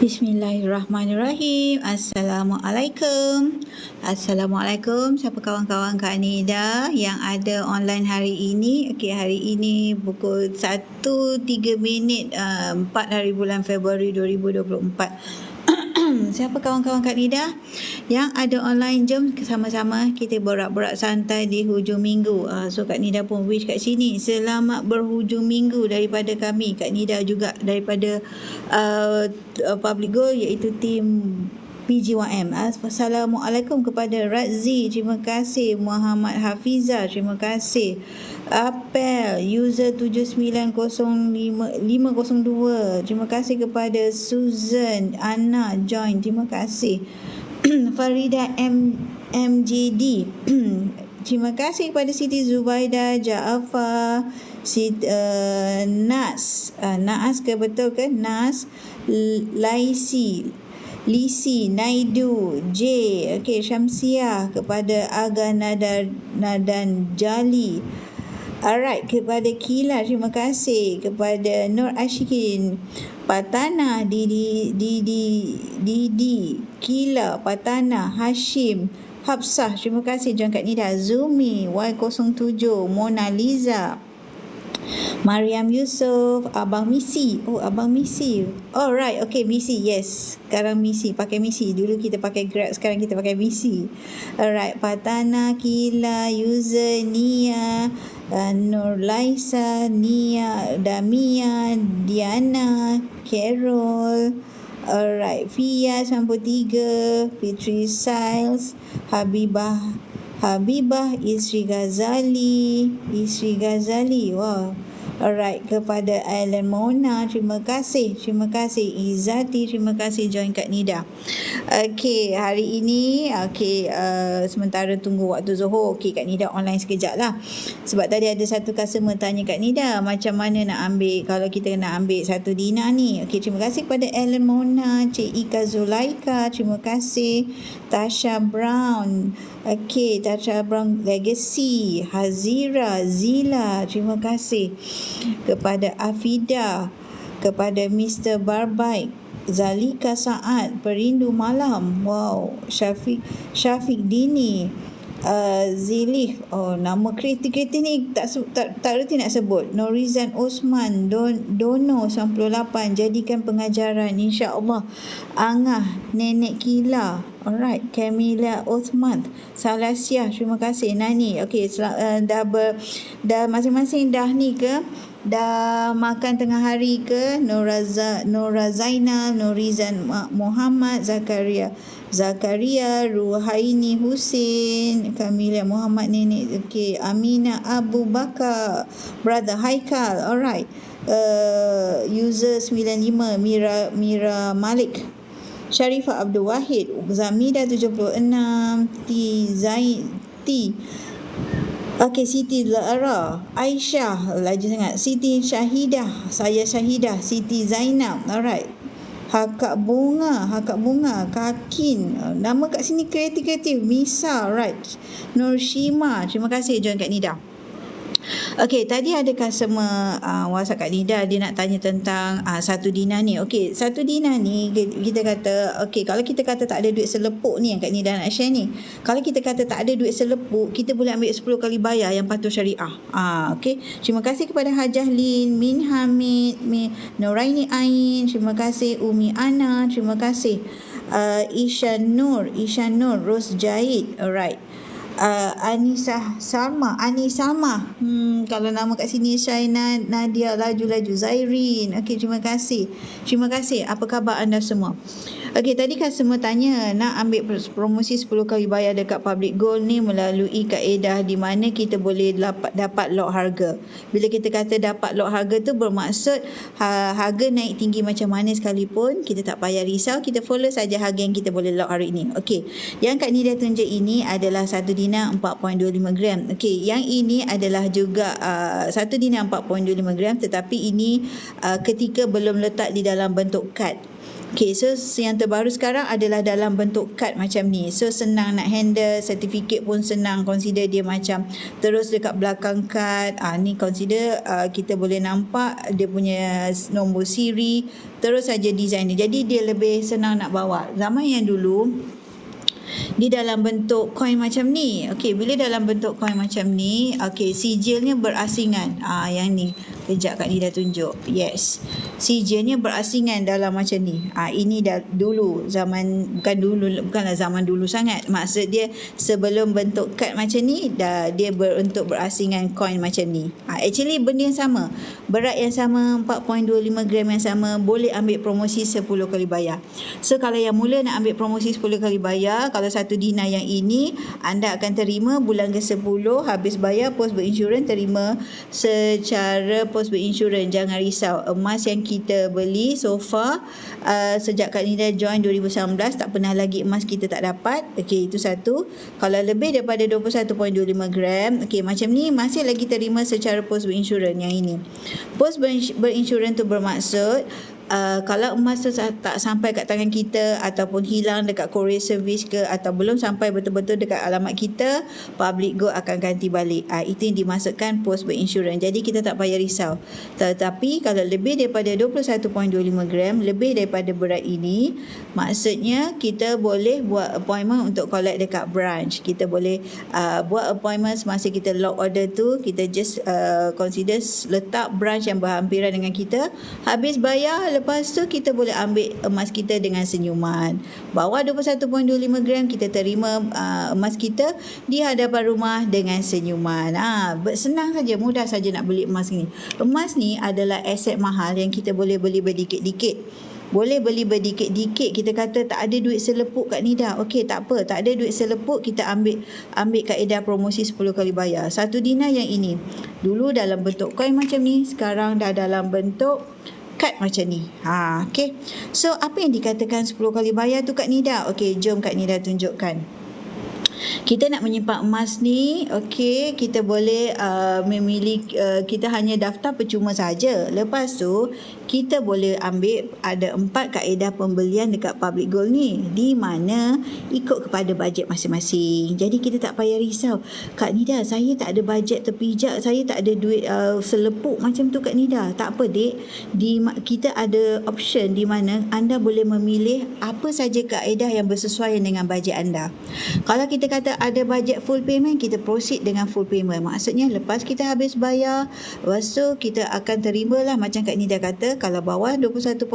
Bismillahirrahmanirrahim. Assalamualaikum. Assalamualaikum. Siapa kawan-kawan Kak Nida yang ada online hari ini? Okey, hari ini pukul 1.03 4 hari bulan Februari 2024. Siapa kawan-kawan Kak Nida yang ada online? Jom sama-sama kita borak-borak santai di hujung minggu. So Kak Nida pun wish kat sini selamat berhujung minggu daripada kami, Kak Nida juga daripada Public Goal iaitu tim PGYM. Assalamualaikum kepada Razzi, terima kasih. Muhammad Hafiza, terima kasih. Apel user 790502, terima kasih kepada Susan Anna join, terima kasih. Farida MJD terima kasih kepada Siti Zubaida Jaafar, Nas ke betul ke? Nas Lisi Naidu J, okey, Syamsiah, kepada Aga Nadan Jali. Alright, kepada Kila terima kasih, kepada Nur Ashikin, Patana, Didi Kila, Patana, Hashim, Hafsah, terima kasih John Kak Nida, Zumi, Y07, Mona Lisa, Mariam Yusof, Abang Misi. Oh, Abang Misi. Alright, okay, Misi, yes. Sekarang Misi, pakai Misi. Dulu kita pakai Grab, sekarang kita pakai Misi. Alright, Patana, Kila, user, Nia, Nur Laisa, Nia, Damia, Diana, Carol. Alright, Fia 93, Fitri Siles, Habibah, Isri Ghazali, wow. Alright, kepada Alan Mona, terima kasih. Izzati, terima kasih join Kak Nida. Okey, hari ini sementara tunggu waktu Zuhur, okey, Kak Nida online sekejap lah. Sebab tadi ada satu customer tanya Kak Nida macam mana nak ambil kalau kita nak ambil satu dinar ni. Okey, terima kasih kepada Alan Mona, Cik Ika Zulaika, terima kasih. Tasha Brown, okey, Tasha Brown Legacy, Hazira, Zila, terima kasih. Kepada Afida, kepada Mr. Barbike, Zalika Saad, Perindu Malam, wow, Syafiq Dini, Zilih, oh, nama kreatif ni tak reti nak sebut. Norizan Osman, Dono 98, jadikan pengajaran insya-Allah. Angah, Nenek Kila, alright, Camilla Osman, Salasia, terima kasih. Nani, okey, dah masing-masing dah ni ke? Dah makan tengah hari ke? Nora Zainal, Norizan Muhammad, Zakaria, Ruhaini Husin, Kamila Muhammad, Nenek, okey, Amina Abu Bakar, Brother Haikal, alright. User 95, Mira Malik, Sharifah Abdul Wahid, Zamida 76, Okey, Siti Lara, Aisyah, laju sangat. Siti Syahidah, saya Syahidah, Siti Zainab, alright. Hakak bunga, Kakin. Nama kat sini kreatif. Misa, right. Nur Shima, terima kasih join Kak Nida. Okey, tadi ada customer WhatsApp Kak Nida, dia nak tanya tentang satu dinar ni. Okey, satu dinar ni kita kata, okey, kalau kita kata tak ada duit selepuk ni yang Kak Nida nak share ni. Kalau kita kata tak ada duit selepuk, kita boleh ambil 10 kali bayar yang patuh syariah. Okey, terima kasih kepada Hajah Lin, Min Hamid, Nuraini Ain, terima kasih. Umi Ana, terima kasih. Ishan Nur, Ros Jahid, alright. Ani Salma, kalau nama kat sini Syaina, Nadia, laju Zairin. Okey, terima kasih. Apa khabar anda semua? Okey, tadi customer tanya nak ambil promosi 10 kali bayar dekat Public Gold ni melalui kaedah di mana kita boleh dapat lot harga. Bila kita kata dapat lot harga tu bermaksud harga naik tinggi macam mana sekalipun kita tak payah risau, kita follow saja harga yang kita boleh lot hari ini. Okey, yang Kak Nida tunjuk ini adalah 1 dinar 4.25 gram. Okey, yang ini adalah juga 1 dinar 4.25 gram, tetapi ini ketika belum letak di dalam bentuk kad. Okey, so yang terbaru sekarang adalah dalam bentuk kad macam ni. So senang nak handle, sertifikat pun senang. Consider dia macam terus dekat belakang kad. Ni consider kita boleh nampak dia punya nombor siri, terus saja design dia. Jadi dia lebih senang nak bawa. Zaman yang dulu di dalam bentuk koin macam ni. Okey, bila dalam bentuk koin macam ni, okey, sijilnya berasingan. Yang ni. Kejap Kak Nida tunjuk. Yes. Sijilnya berasingan dalam macam ni. Ini dah dulu zaman, bukanlah zaman dulu sangat. Maksud dia sebelum bentuk kad macam ni dah dia berbentuk berasingan koin macam ni. Actually benda yang sama. Berat yang sama, 4.25 gram yang sama, boleh ambil promosi 10 kali bayar. So kalau yang mula nak ambil promosi 10 kali bayar, kalau satu dinar yang ini anda akan terima bulan ke-10 habis bayar pos berinsurans, terima secara pos berinsurans. Jangan risau, emas yang kita beli so far sejak Kak Nida join 2019 tak pernah lagi emas kita tak dapat. Okey, itu satu. Kalau lebih daripada 21.25 gram, okey, macam ni masih lagi terima secara pos berinsurans. Yang ini pos berinsurans tu bermaksud kalau emas tu tak sampai kat tangan kita ataupun hilang dekat courier service ke, atau belum sampai betul-betul dekat alamat kita, Public Gold akan ganti balik. Itu yang dimaksudkan pos berinsurans. Jadi kita tak payah risau. Tetapi kalau lebih daripada 21.25 gram, lebih daripada berat ini, maksudnya kita boleh buat appointment untuk collect dekat branch. Kita boleh buat appointment semasa kita lock order tu. Kita just consider letak branch yang berhampiran dengan kita. Habis bayar, lepas tu kita boleh ambil emas kita dengan senyuman. Bawah 21.25 gram kita terima emas kita di hadapan rumah dengan senyuman. Senang saja, mudah saja nak beli emas ni. Emas ni adalah aset mahal yang kita boleh beli berdikit-dikit. Boleh beli berdikit-dikit. Kita kata tak ada duit selepuk Kak Nida. Okey, tak apa. Tak ada duit selepuk, kita ambil kaedah promosi 10 kali bayar. 1 dinar yang ini. Dulu dalam bentuk koin macam ni, sekarang dah dalam bentuk kad macam ni. Okey. So apa yang dikatakan 10 kali bayar tu Kak Nida? Okey, jom Kak Nida tunjukkan. Kita nak menyimpan emas ni, okey, kita boleh memilih, kita hanya daftar percuma saja. Lepas tu kita boleh ambil ada 4 kaedah pembelian dekat Public Gold ni, di mana ikut kepada bajet masing-masing. Jadi kita tak payah risau, Kak Nida saya tak ada bajet terpijak, saya tak ada duit selepuk macam tu Kak Nida. Tak apa dek, kita ada option di mana anda boleh memilih apa saja kaedah yang bersesuaian dengan bajet anda. Kalau kita kata ada bajet full payment, kita proceed dengan full payment. Maksudnya lepas kita habis bayar, lepas tu kita akan terimalah macam Kak Nida kata, kalau bawah 21.25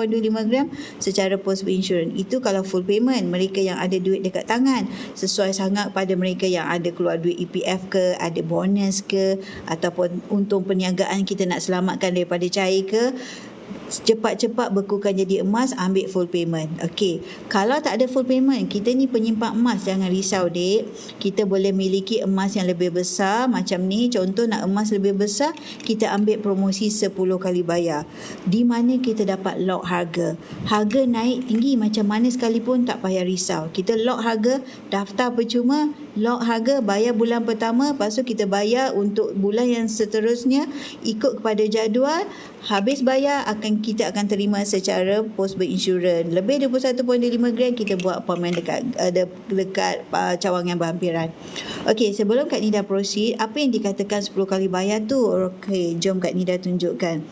gram secara pos berinsurans. Itu kalau full payment. Mereka yang ada duit dekat tangan, sesuai sangat pada mereka yang ada keluar duit EPF ke, ada bonus ke, ataupun untung perniagaan kita nak selamatkan daripada cair ke, cepat-cepat bekukan jadi emas, ambil full payment. Okey, kalau tak ada full payment, kita ni penyimpan emas, jangan risau dek. Kita boleh miliki emas yang lebih besar macam ni. Contoh nak emas lebih besar, kita ambil promosi 10 kali bayar, di mana kita dapat lock harga. Harga naik tinggi macam mana sekalipun tak payah risau. Kita lock harga, daftar percuma, lock harga, bayar bulan pertama, lepas tu kita bayar untuk bulan yang seterusnya ikut kepada jadual. Habis bayar kita akan terima secara pos berinsurans. Lebih 21.5 gram kita buat appointment dekat cawangan berhampiran. Okey, sebelum Kak Nida proceed, apa yang dikatakan 10 kali bayar tu? Okey, jom Kak Nida tunjukkan.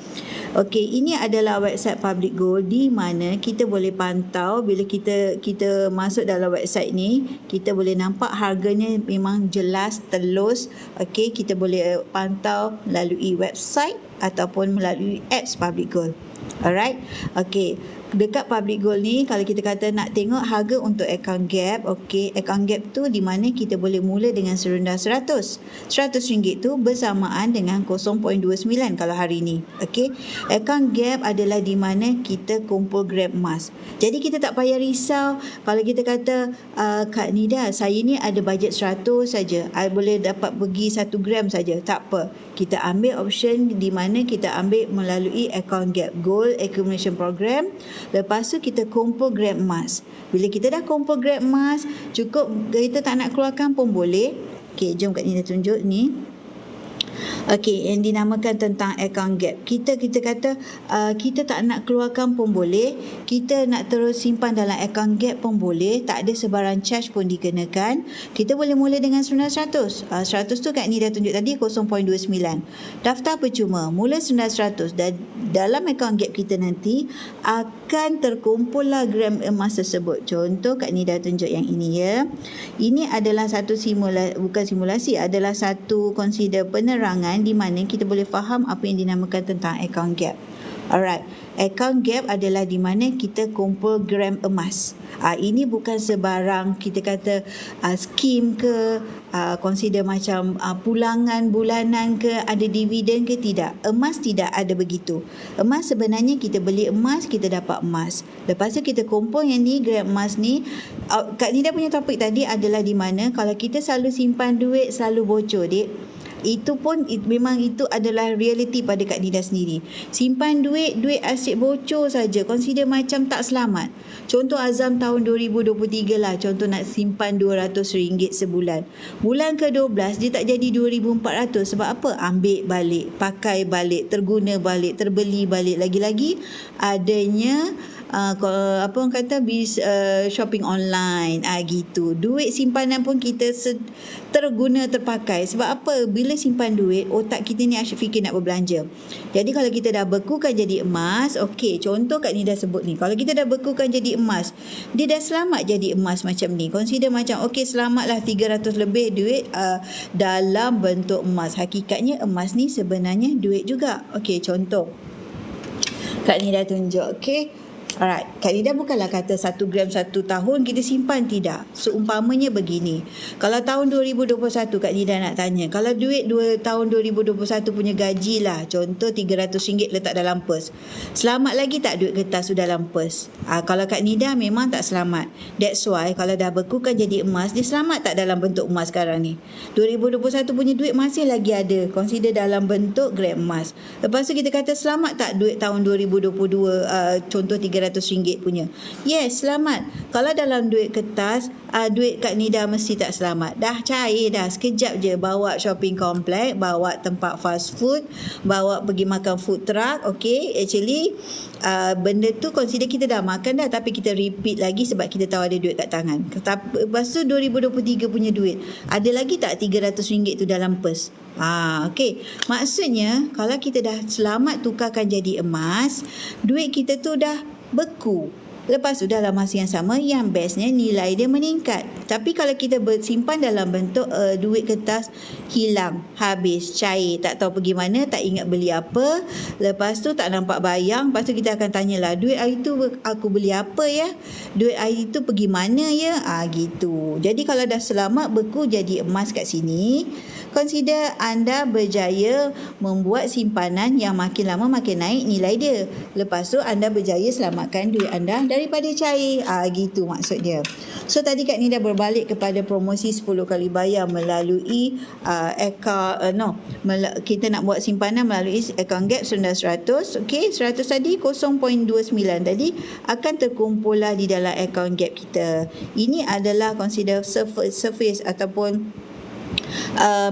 Okey, ini adalah website Public Gold di mana kita boleh pantau. Bila kita masuk dalam website ni, kita boleh nampak harganya memang jelas, telus. Okey, kita boleh pantau melalui website ataupun melalui apps Public Gold. Alright. Okey, dekat Public Gold ni kalau kita kata nak tengok harga untuk account gap, okey, account gap tu di mana kita boleh mula dengan serendah 100 ringgit tu bersamaan dengan 0.29 kalau hari ni. Okey, account gap adalah di mana kita kumpul gram emas. Jadi kita tak payah risau kalau kita kata Kak Nida saya ni ada bajet 100 saja, I boleh dapat pergi 1 gram saja. Tak apa, kita ambil option di mana kita ambil melalui account gap gold accumulation program. Lepas tu kita kumpul gram emas. Bila kita dah kumpul gram emas, cukup kita tak nak keluarkan pun boleh. Okey, jom Kak Nida tunjuk ni. Okey, yang dinamakan tentang account gap. Kita kata kita tak nak keluarkan pun boleh, kita nak terus simpan dalam account gap pun boleh, tak ada sebarang charge pun dikenakan. Kita boleh mula dengan 900. 100 tu Kak Ni dah tunjuk tadi 0.29. Daftar percuma, mula 900 dan dalam account gap kita nanti akan terkumpullah gram emas tersebut. Contoh Kak Ni dah tunjuk yang ini ya. Ini adalah satu bukan simulasi, adalah satu consider penerangan di mana kita boleh faham apa yang dinamakan tentang account gap. Alright, account gap adalah di mana kita kumpul gram emas. Ini bukan sebarang kita kata skim ke, consider macam pulangan bulanan ke, ada dividen ke, tidak. Emas tidak ada begitu. Emas sebenarnya kita beli emas, kita dapat emas. Lepas tu kita kumpul yang ni, gram emas ni. Kak Nida punya topik tadi adalah di mana kalau kita selalu simpan duit selalu bocor, Dik. Itu pun memang itu adalah realiti pada Kak Nida sendiri. Simpan duit asyik bocor saja. Consider macam tak selamat. Contoh azam tahun 2023 lah. Contoh nak simpan RM200 sebulan. Bulan ke-12 dia tak jadi 2,400. Sebab apa? Ambil balik, pakai balik, terguna balik, terbeli balik. Lagi-lagi adanya apa orang kata shopping online gitu. Duit simpanan pun kita terguna, terpakai. Sebab apa? Bila simpan duit, otak kita ni asyik fikir nak berbelanja. Jadi kalau kita dah bekukan jadi emas, okey, contoh Kak Ni dah sebut ni, kalau kita dah bekukan jadi emas, dia dah selamat jadi emas macam ni. Consider macam okey, selamatlah 300 lebih duit dalam bentuk emas. Hakikatnya emas ni sebenarnya duit juga. Okey, contoh Kak Ni dah tunjuk. Okey, alright, Kak Nida bukanlah kata 1 gram 1 tahun kita simpan, tidak. Seumpamanya begini, kalau tahun 2021 Kak Nida nak tanya, kalau duit tahun 2021 punya gaji lah, contoh RM300 letak dalam pers, selamat lagi tak duit kertas tu dalam pers? Kalau Kak Nida memang tak selamat. That's why kalau dah bekukan jadi emas, dia selamat tak dalam bentuk emas sekarang ni? 2021 punya duit masih lagi ada, consider dalam bentuk gram emas. Lepas tu kita kata selamat tak duit tahun 2022, contoh RM300 punya? Yes, selamat. Kalau dalam duit kertas, duit Kak Nida mesti tak selamat. Dah cair dah, sekejap je bawa shopping komplek, bawa tempat fast food, bawa pergi makan food truck. Okay, actually benda tu consider kita dah makan dah, tapi kita repeat lagi sebab kita tahu ada duit kat tangan. Lepas tu 2023 punya duit, ada lagi tak RM300 tu dalam pers? Okey. Maksudnya kalau kita dah selamat tukarkan jadi emas, duit kita tu dah beku. Lepas tu dalam masa yang sama, yang bestnya nilai dia meningkat. Tapi kalau kita bersimpan dalam bentuk duit kertas, hilang, habis, cair, tak tahu pergi mana, tak ingat beli apa. Lepas tu tak nampak bayang. Lepas tu kita akan tanyalah, duit hari tu aku beli apa ya? Duit hari tu pergi mana ya? Gitu. Jadi kalau dah selamat beku jadi emas kat sini, consider anda berjaya membuat simpanan yang makin lama makin naik nilai dia. Lepas tu anda berjaya selamatkan duit anda daripada cair. Gitu maksud dia. So tadi Kak Nida berbalik kepada promosi 10 kali bayar melalui kita nak buat simpanan melalui account gap 900. Okey, 100 tadi 0.29 tadi akan terkumpullah di dalam account gap kita. Ini adalah consider surface ataupun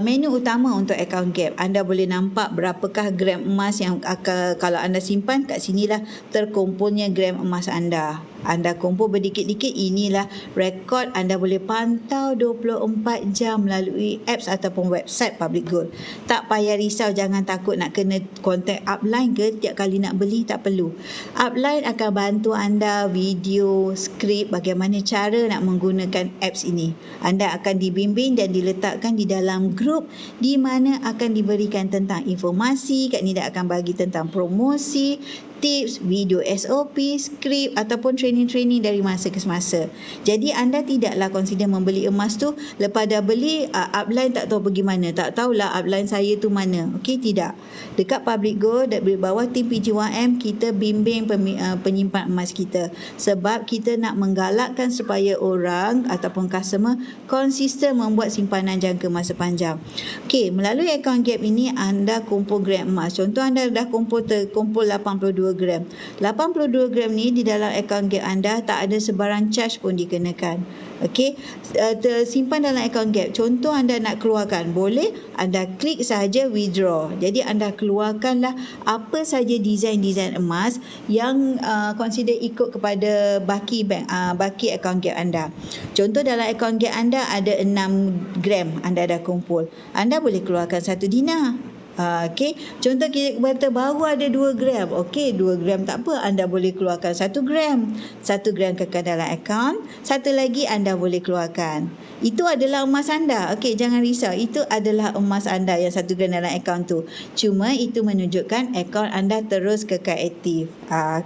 menu utama untuk account gap. Anda boleh nampak berapakah gram emas yang akan, kalau anda simpan, kat sinilah terkumpulnya gram emas anda. Anda kumpul berdikit-dikit, inilah rekod. Anda boleh pantau 24 jam melalui apps ataupun website Public Gold. Tak payah risau, jangan takut nak kena kontak upline ke tiap kali nak beli, tak perlu. Upline akan bantu anda video, skrip bagaimana cara nak menggunakan apps ini. Anda akan dibimbing dan diletakkan di dalam grup di mana akan diberikan tentang informasi. Kak Nida akan bagi tentang promosi, tips, video SOP, skrip ataupun training-training dari masa ke semasa. Jadi anda tidaklah consider membeli emas tu, lepas dah beli upline tak tahu pergi mana, tak tahulah upline saya tu mana. Okey, tidak. Dekat Public Gold di bawah tim PG1M, kita bimbing penyimpan emas kita, sebab kita nak menggalakkan supaya orang ataupun customer konsisten membuat simpanan jangka masa panjang. Okey, melalui account gap ini anda kumpul gram emas. Contoh anda dah kumpul 82 gram. 82 gram ni di dalam akaun Gap anda tak ada sebarang charge pun dikenakan. Okey, tersimpan dalam akaun Gap. Contoh anda nak keluarkan, boleh anda klik sahaja withdraw. Jadi anda keluarkanlah apa saja design-design emas yang consider ikut kepada baki bank, baki akaun Gap anda. Contoh dalam akaun Gap anda ada 6 gram anda dah kumpul. Anda boleh keluarkan 1 dinar. Okey, contoh kita kata baru ada 2 gram. Okey, 2 gram tak apa, anda boleh keluarkan 1 gram. 1 gram kekal dalam akaun, satu lagi anda boleh keluarkan. Itu adalah emas anda. Okey, jangan risau. Itu adalah emas anda yang 1 gram dalam akaun tu. Cuma itu menunjukkan akaun anda terus kekal aktif.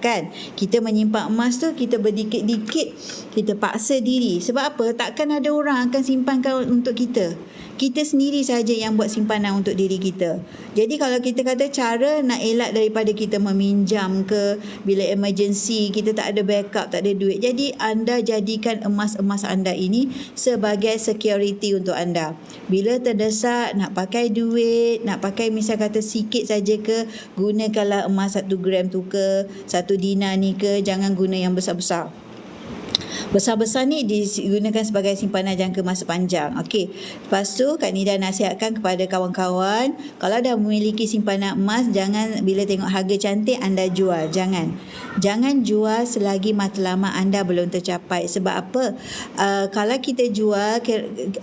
Kan? Kita menyimpan emas tu, kita berdikit-dikit, kita paksa diri. Sebab apa? Takkan ada orang akan simpankan untuk kita. Kita sendiri saja yang buat simpanan untuk diri kita. Jadi kalau kita kata cara nak elak daripada kita meminjam ke, bila emergency kita tak ada backup, tak ada duit. Jadi anda jadikan emas-emas anda ini sebagai security untuk anda. Bila terdesak nak pakai duit, nak pakai misal kata sikit saja ke, gunakanlah emas 1 gram tu ke, 1 dinar ni ke, jangan guna yang besar-besar. Besar-besar ni digunakan sebagai simpanan jangka masa panjang. Okey. Lepas tu Kak Nida nasihatkan kepada kawan-kawan, kalau dah memiliki simpanan emas, jangan bila tengok harga cantik anda jual. Jangan jual selagi matlamat anda belum tercapai. Sebab apa? Kalau kita jual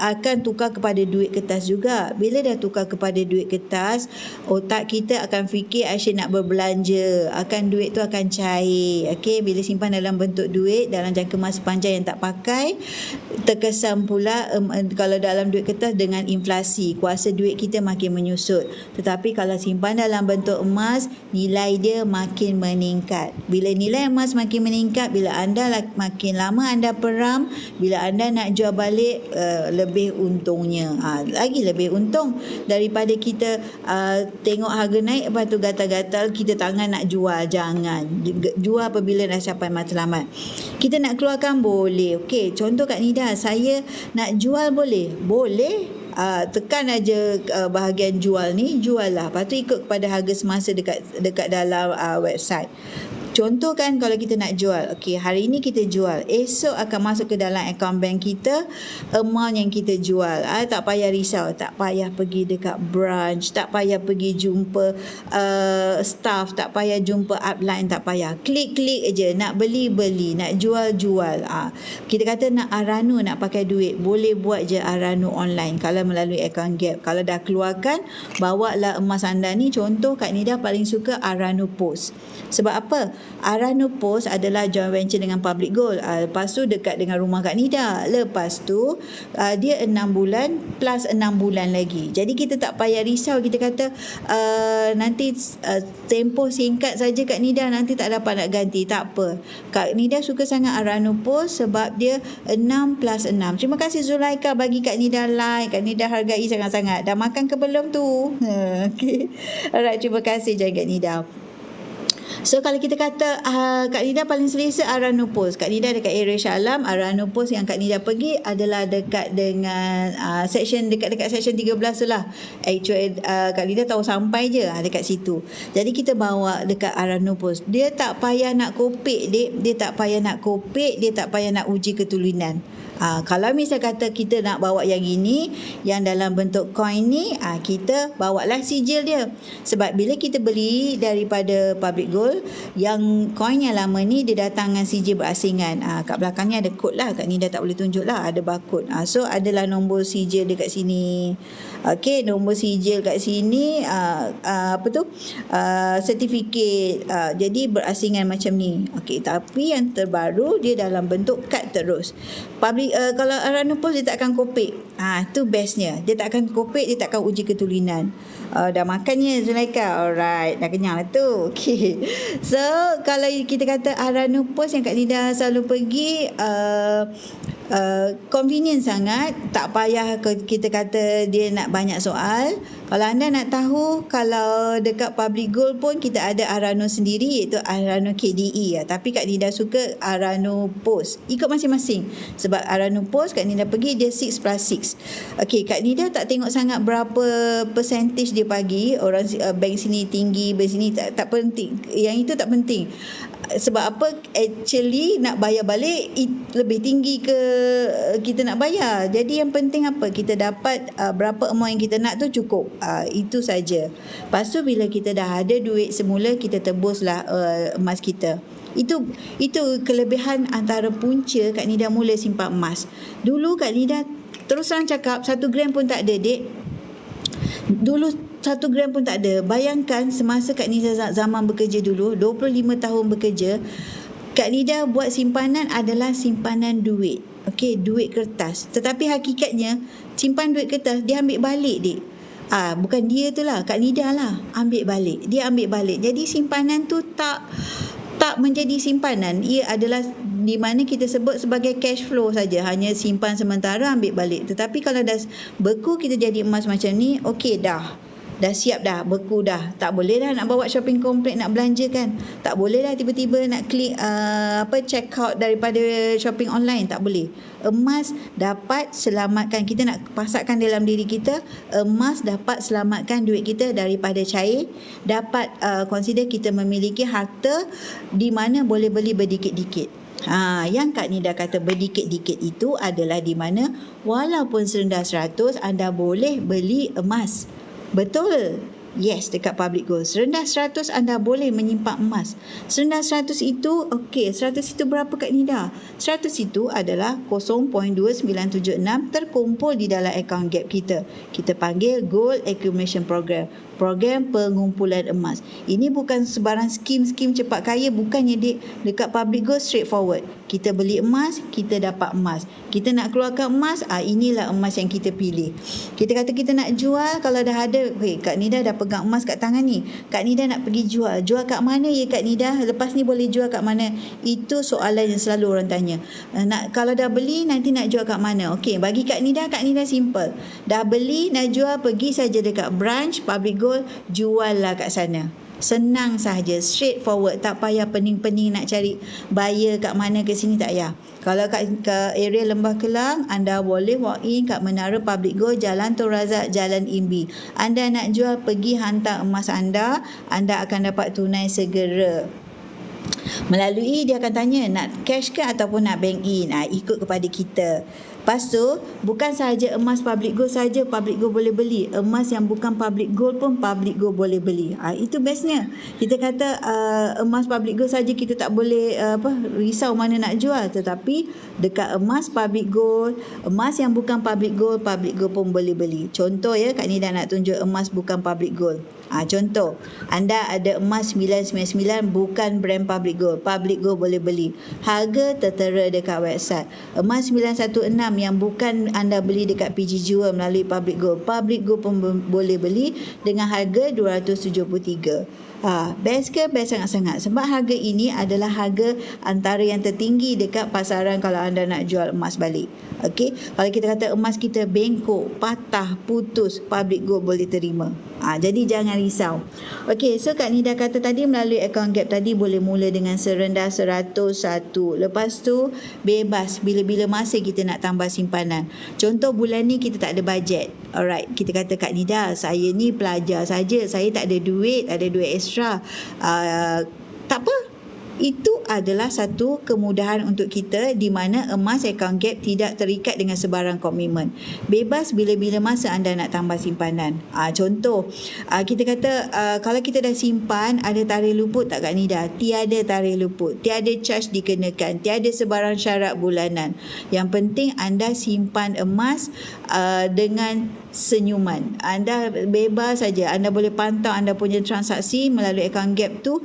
akan tukar kepada duit kertas juga. Bila dah tukar kepada duit kertas, otak kita akan fikir asyik nak berbelanja, akan duit tu akan cair. Okey, bila simpan dalam bentuk duit dalam jangka masa panjang yang tak pakai, terkesan pula kalau dalam duit kertas dengan inflasi, kuasa duit kita makin menyusut. Tetapi kalau simpan dalam bentuk emas, nilai dia makin meningkat. Bila nilai emas makin meningkat, bila anda makin lama anda peram, bila anda nak jual balik, lebih untungnya. Lagi lebih untung daripada kita tengok harga naik, lepas tu gatal-gatal kita tangan nak jual. Jangan jual apabila dah capai matlamat. Kita nak keluarkan boleh. Okey, contoh Kak Nida, saya nak jual boleh? Boleh. Tekan aja bahagian jual ni, jual lah. Lepas tu ikut kepada harga semasa dekat dalam website. Contoh kan kalau kita nak jual, okey, hari ini kita jual, esok akan masuk ke dalam akaun bank kita amount yang kita jual. Tak payah risau, tak payah pergi dekat branch, tak payah pergi jumpa staff, tak payah jumpa upline, tak payah. Klik-klik aja, nak beli, nak jual. Kita kata nak Aranu, nak pakai duit, boleh buat je Aranu online kalau melalui akaun Gap. Kalau dah keluarkan, bawalah emas anda ni. Contoh Kak Nida paling suka Aranu Post. Sebab apa? Aranu Post adalah joint venture dengan Public Gold. Lepas tu dekat dengan rumah Kak Nida. Lepas tu dia 6 bulan plus 6 bulan lagi. Jadi kita tak payah risau. Kita kata nanti tempoh singkat saja Kak Nida, nanti tak dapat nak ganti. Tak apa. Kak Nida suka sangat Aranu Post sebab dia 6 plus 6. Terima kasih Zulaika bagi Kak Nida like. Kak Nida hargai sangat-sangat. Dah makan ke belum tu? Okay. Alright, terima kasih Kak Nida. So kalau kita kata Kak Nida paling selesa Aranu Post. Kak Nida dekat area Shah Alam. Aranu Post yang Kak Nida pergi adalah dekat dengan section dekat section 13 tu lah. Actually Kak Nida tahu sampai je dekat situ. Jadi kita bawa dekat Aranu Post. Dia tak payah nak kopek, dia tak payah nak kopek, dia tak payah nak uji ketulinan. Kalau misal kata kita nak bawa yang ini, yang dalam bentuk coin ni, kita bawalah sijil dia. Sebab bila kita beli daripada Public Gold, yang coin yang lama ni dia datang dengan sijil berasingan. Kat belakangnya ada kod lah, Kak Nida tak boleh tunjuk lah, ada barcode. So adalah nombor sijil dekat sini. Okey, nombor sijil kat sini, sertifikat. Jadi berasingan macam ni. Okey, tapi yang terbaru dia dalam bentuk kad terus. Kalau Aranu Post dia tak akan kopek. Tu bestnya. Dia tak akan kopek, dia tak akan uji ketulinan. Dah makannya Zulaika? Alright, dah kenyang lah tu. Okay. So kalau kita kata Aranu Post yang Kak Nida selalu pergi, convenient sangat, tak payah kita kata dia nak banyak soal. Kalau anda nak tahu, kalau dekat Public Gold pun kita ada Arano sendiri, iaitu Arano KDE ya. Tapi Kak Nida suka Arano Post, ikut masing-masing. Sebab Arano Post Kak Nida pergi dia 6+6. Okey, Kak Nida tak tengok sangat berapa percentage dia bagi. Orang bank sini tinggi, bank sini tak penting. Yang itu tak penting. Sebab apa, actually nak bayar balik lebih tinggi ke kita nak bayar. Jadi yang penting apa, kita dapat berapa amount yang kita nak tu cukup. Itu saja. Lepas tu bila kita dah ada duit semula, kita tebuslah emas kita. Itu kelebihan antara punca Kak Nida mula simpan emas. Dulu Kak Nida terus terang cakap 1 gram pun tak ada, dek. Dulu 1 gram pun tak ada. Bayangkan semasa Kak Nida zaman bekerja dulu, 25 tahun bekerja, Kak Nida buat simpanan adalah simpanan duit. Okey, duit kertas. Tetapi hakikatnya simpan duit kertas dia ambil balik, dek. Bukan dia tu lah, Kak Nida lah ambil balik. Dia ambil balik. Jadi simpanan tu tak menjadi simpanan. Ia adalah di mana kita sebut sebagai cash flow saja. Hanya simpan sementara, ambil balik. Tetapi kalau dah beku kita jadi emas macam ni, okey dah siap dah, beku dah. Tak boleh dah nak bawa shopping complex nak belanja kan. Tak boleh dah tiba-tiba nak klik check out daripada shopping online. Tak boleh. Emas dapat selamatkan, kita nak pasakkan dalam diri kita, emas dapat selamatkan duit kita daripada cair. Dapat consider kita memiliki harta di mana boleh beli berdikit-dikit. Yang Kak Nida kata berdikit-dikit itu adalah di mana walaupun serendah 100 anda boleh beli emas. Betul. Yes, dekat Public Gold. Serendah 100 anda boleh menyimpan emas. Serendah 100 itu, okey, 100 itu berapa Kak Nida? 100 itu adalah 0.2976 terkumpul di dalam akaun gap kita. Kita panggil Gold Accumulation Program. Program pengumpulan emas. Ini bukan sebarang skim cepat kaya, bukannya, dek. Dekat Public Gold straightforward. Kita beli emas, kita dapat emas. Kita nak keluarkan emas, inilah emas yang kita pilih. Kita kata kita nak jual, kalau dah ada, Kak Nida dah pegang emas kat tangan ni. Kak Nida nak pergi jual. Jual kat mana ya Kak Nida? Lepas ni boleh jual kat mana? Itu soalan yang selalu orang tanya. Kalau dah beli, nanti nak jual kat mana? Okey, bagi Kak Nida simple. Dah beli, nak jual, pergi saja dekat branch Public Gold, jual lah kat sana. Senang sahaja, straightforward, tak payah pening-pening nak cari buyer kat mana ke sini, tak payah. Kalau ke area Lembah Kelang, anda boleh walk in kat Menara Public Gold, Jalan Tun Razak, Jalan Imbi. Anda nak jual, pergi hantar emas anda akan dapat tunai segera. Melalui dia akan tanya nak cash ke ataupun nak bank in. Ikut kepada kita. Lepas tu, bukan sahaja emas Public Gold saja Public Gold boleh beli. Emas yang bukan Public Gold pun Public Gold boleh beli. Itu bestnya. Kita kata emas Public Gold saja kita tak boleh risau mana nak jual. Tetapi dekat emas Public Gold, emas yang bukan Public Gold pun boleh beli. Contoh ya, Kak Nida nak tunjuk emas bukan Public Gold. Contoh, anda ada emas 999 bukan brand Public Gold boleh beli. Harga tertera dekat website. Emas 916 yang bukan anda beli dekat PG Jewel melalui Public Gold pun boleh beli dengan harga 273. Best ke? Best sangat-sangat. Sebab harga ini adalah harga antara yang tertinggi dekat pasaran kalau anda nak jual emas balik. Okey, kalau kita kata emas kita bengkok, patah, putus, Public Gold boleh terima. Jadi jangan risau. Okey, so Kak Nida kata tadi melalui account gap tadi boleh mula dengan serendah 101. Lepas tu bebas bila-bila masa kita nak tambah simpanan. Contoh bulan ni kita tak ada bajet. Alright, kita kata Kak Nida, saya ni pelajar saja, saya tak ada duit extra. Tak apa. Itu adalah satu kemudahan untuk kita di mana emas account gap tidak terikat dengan sebarang komitmen. Bebas bila-bila masa anda nak tambah simpanan. Contoh, kita kata kalau kita dah simpan, ada tarikh luput tak Kak Nida? Tiada tarikh luput. Tiada charge dikenakan. Tiada sebarang syarat bulanan. Yang penting anda simpan emas dengan senyuman. Anda bebas saja. Anda boleh pantau anda punya transaksi melalui account gap tu.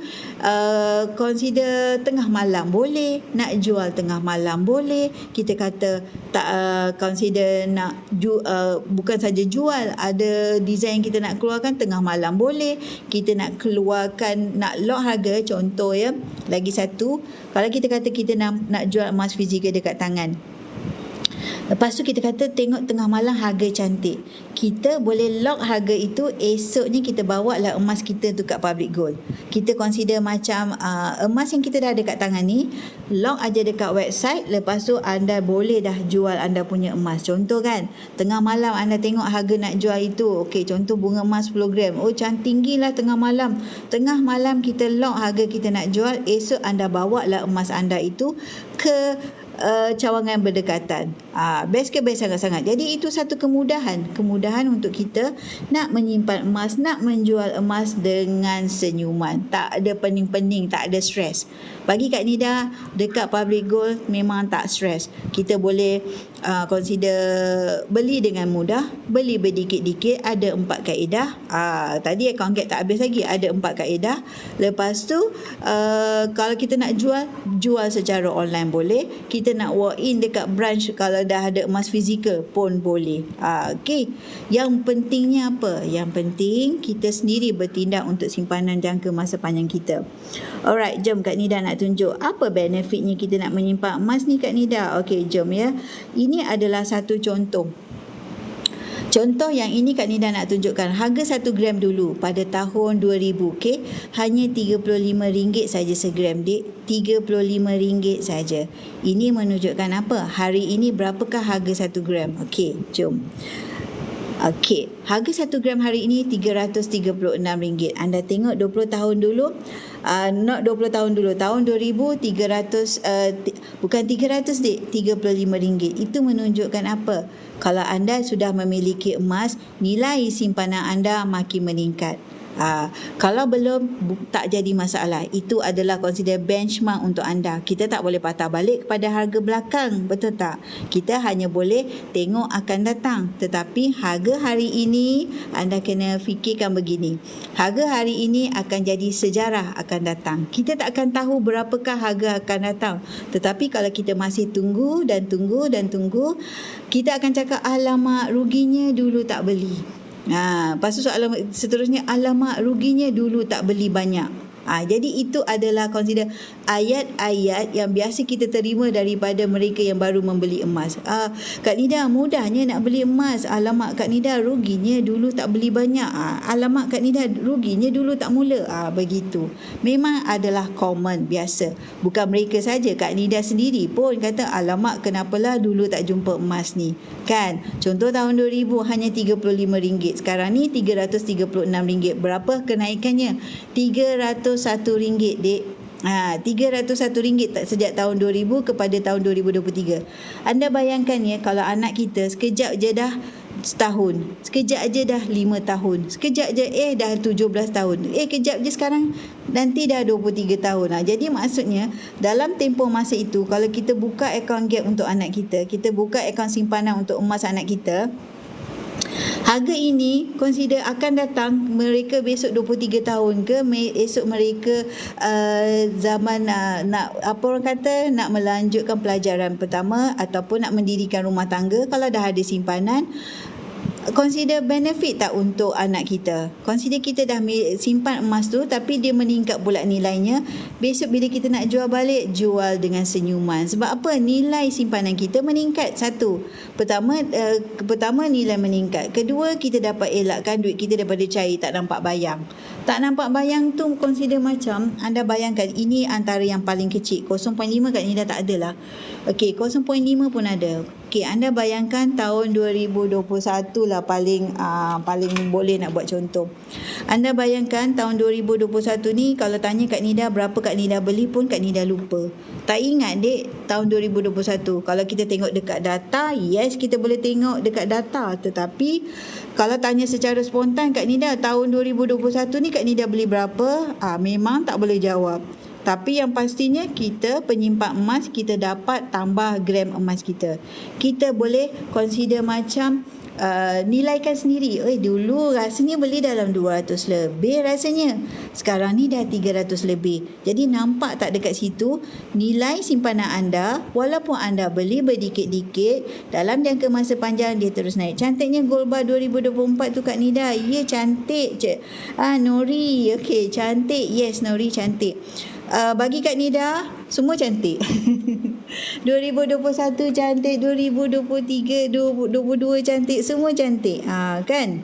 Consider tengah malam boleh, nak jual tengah malam boleh. Kita kata tak consider nak bukan saja jual, ada design yang kita nak keluarkan tengah malam boleh. Kita nak keluarkan, nak lock harga, contoh ya. Lagi satu, kalau kita kata kita nak jual emas fizikal dekat tangan, Lepas tu kita kata tengok tengah malam harga cantik. Kita boleh lock harga itu, esoknya kita bawa lah emas kita tu kat Public Gold. Kita consider macam emas yang kita dah ada kat tangan ni, lock aja dekat website, lepas tu anda boleh dah jual anda punya emas. Contoh kan, tengah malam anda tengok harga nak jual itu, okey, contoh bunga emas 10 gram. Oh, cantik tinggilah tengah malam. Tengah malam kita lock harga kita nak jual, esok anda bawa lah emas anda itu ke cawangan berdekatan. Best ke best sangat-sangat. Jadi itu satu kemudahan untuk kita nak menyimpan emas, nak menjual emas dengan senyuman. Tak ada pening-pening, tak ada stres. Bagi Kak Nida, dekat Public Gold memang tak stres. Kita boleh consider beli dengan mudah, beli berdikit-dikit, ada 4 kaedah. Tadi account gap tak habis lagi, ada 4 kaedah. Lepas tu kalau kita nak jual secara online boleh, kita nak walk in dekat branch kalau dah ada emas fizikal pun boleh. Okey. Yang pentingnya apa? Yang penting kita sendiri bertindak untuk simpanan jangka masa panjang kita. Alright, jom Kak Nida nak tunjuk apa benefitnya kita nak menyimpan emas ni Kak Nida. Okey, jom ya. Ini adalah satu contoh. Contoh yang ini Kak Nida nak tunjukkan harga 1 gram dulu pada tahun 2000, okey, hanya RM35 saja segram, Dik. RM35 saja. Ini menunjukkan apa? Hari ini berapakah harga 1 gram? Okey, jom. Okey, harga 1 gram hari ini RM336. Anda tengok 20 tahun dulu, not 20 tahun dulu, tahun 2000 bukan 300 Dik, RM35. Itu menunjukkan apa? Kalau anda sudah memiliki emas, nilai simpanan anda makin meningkat. Kalau belum, tak jadi masalah. Itu adalah consider benchmark untuk anda. Kita tak boleh patah balik kepada harga belakang, betul tak? Kita hanya boleh tengok akan datang. Tetapi harga hari ini, anda kena fikirkan begini. Harga hari ini akan jadi sejarah akan datang. Kita tak akan tahu berapakah harga akan datang. Tetapi kalau kita masih tunggu dan tunggu, kita akan cakap, alamak, ruginya dulu tak beli. Lepas tu soalan seterusnya, alamak, ruginya dulu tak beli banyak. Jadi itu adalah consider ayat-ayat yang biasa kita terima daripada mereka yang baru membeli emas. Kak Nida, mudahnya nak beli emas. Alamak Kak Nida, ruginya dulu tak beli banyak. Alamak Kak Nida, ruginya dulu tak mula. Begitu. Memang adalah common, biasa. Bukan mereka saja, Kak Nida sendiri pun kata, alamak kenapalah dulu tak jumpa emas ni. Kan? Contoh tahun 2000 hanya RM35. Sekarang ni RM336. Berapa kenaikannya? RM301, Dik. RM301 sejak tahun 2000 kepada tahun 2023. Anda bayangkan ya, kalau anak kita sekejap je dah setahun, sekejap je dah 5 tahun, sekejap je dah 17 tahun, kejap je sekarang nanti dah 23 tahun. Jadi maksudnya dalam tempoh masa itu, kalau kita buka akaun gap untuk anak kita, kita buka akaun simpanan untuk emas anak kita, harga ini consider akan datang mereka besok 23 tahun ke, esok mereka zaman nak apa orang kata, nak melanjutkan pelajaran pertama ataupun nak mendirikan rumah tangga. Kalau dah ada simpanan, consider benefit tak untuk anak kita. Consider kita dah simpan emas tu tapi dia meningkat pula nilainya. Besok bila kita nak jual balik, jual dengan senyuman. Sebab apa? Nilai simpanan kita meningkat. Satu, pertama nilai meningkat. Kedua, kita dapat elakkan duit kita daripada cair tak nampak bayang. Tak nampak bayang tu consider macam, anda bayangkan ini antara yang paling kecil. 0.5 kat ni dah tak ada lah. Okey, 0.5 pun ada. Okey, anda bayangkan tahun 2021 lah paling boleh nak buat contoh. Anda bayangkan tahun 2021 ni, kalau tanya Kak Nida berapa Kak Nida beli pun Kak Nida lupa. Tak ingat, Dek, tahun 2021. Kalau kita tengok dekat data, yes kita boleh tengok dekat data. Tetapi kalau tanya secara spontan Kak Nida tahun 2021 ni Kak Nida beli berapa? Memang tak boleh jawab. Tapi yang pastinya kita penyimpan emas, kita dapat tambah gram emas kita. Kita boleh consider macam nilaikan sendiri. Dulu rasanya beli dalam 200 lebih rasanya. Sekarang ni dah 300 lebih. Jadi nampak tak dekat situ nilai simpanan anda, walaupun anda beli berdikit-dikit, dalam jangka masa panjang dia terus naik. Cantiknya Gold Bar 2024 tu Kak Nida. Ya, cantik je. Nori, okey, cantik. Yes, Nori cantik. bagi Kak Nida, semua cantik. 2021 cantik, 2023, 2022 cantik, semua cantik. Kan?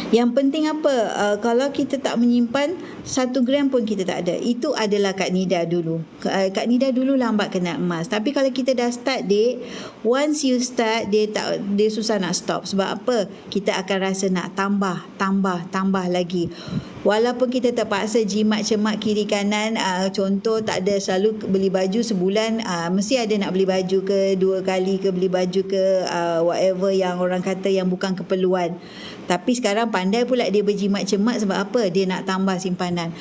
Yang penting apa? Kalau kita tak menyimpan 1 gram pun kita tak ada. Itu adalah Kak Nida dulu. Kak Nida dulu lambat kena emas. Tapi kalau kita dah start, dek, once you start, dia susah nak stop. Sebab apa? Kita akan rasa nak tambah lagi. Walaupun kita terpaksa jimat cemat kiri kanan, contoh tak ada selalu beli baju sebulan, mesti ada nak beli baju ke 2 kali ke, beli baju ke, whatever yang orang kata yang bukan keperluan. Tapi sekarang pandai pula dia berjimat cemat. Sebab apa? Dia nak tambah simpanan.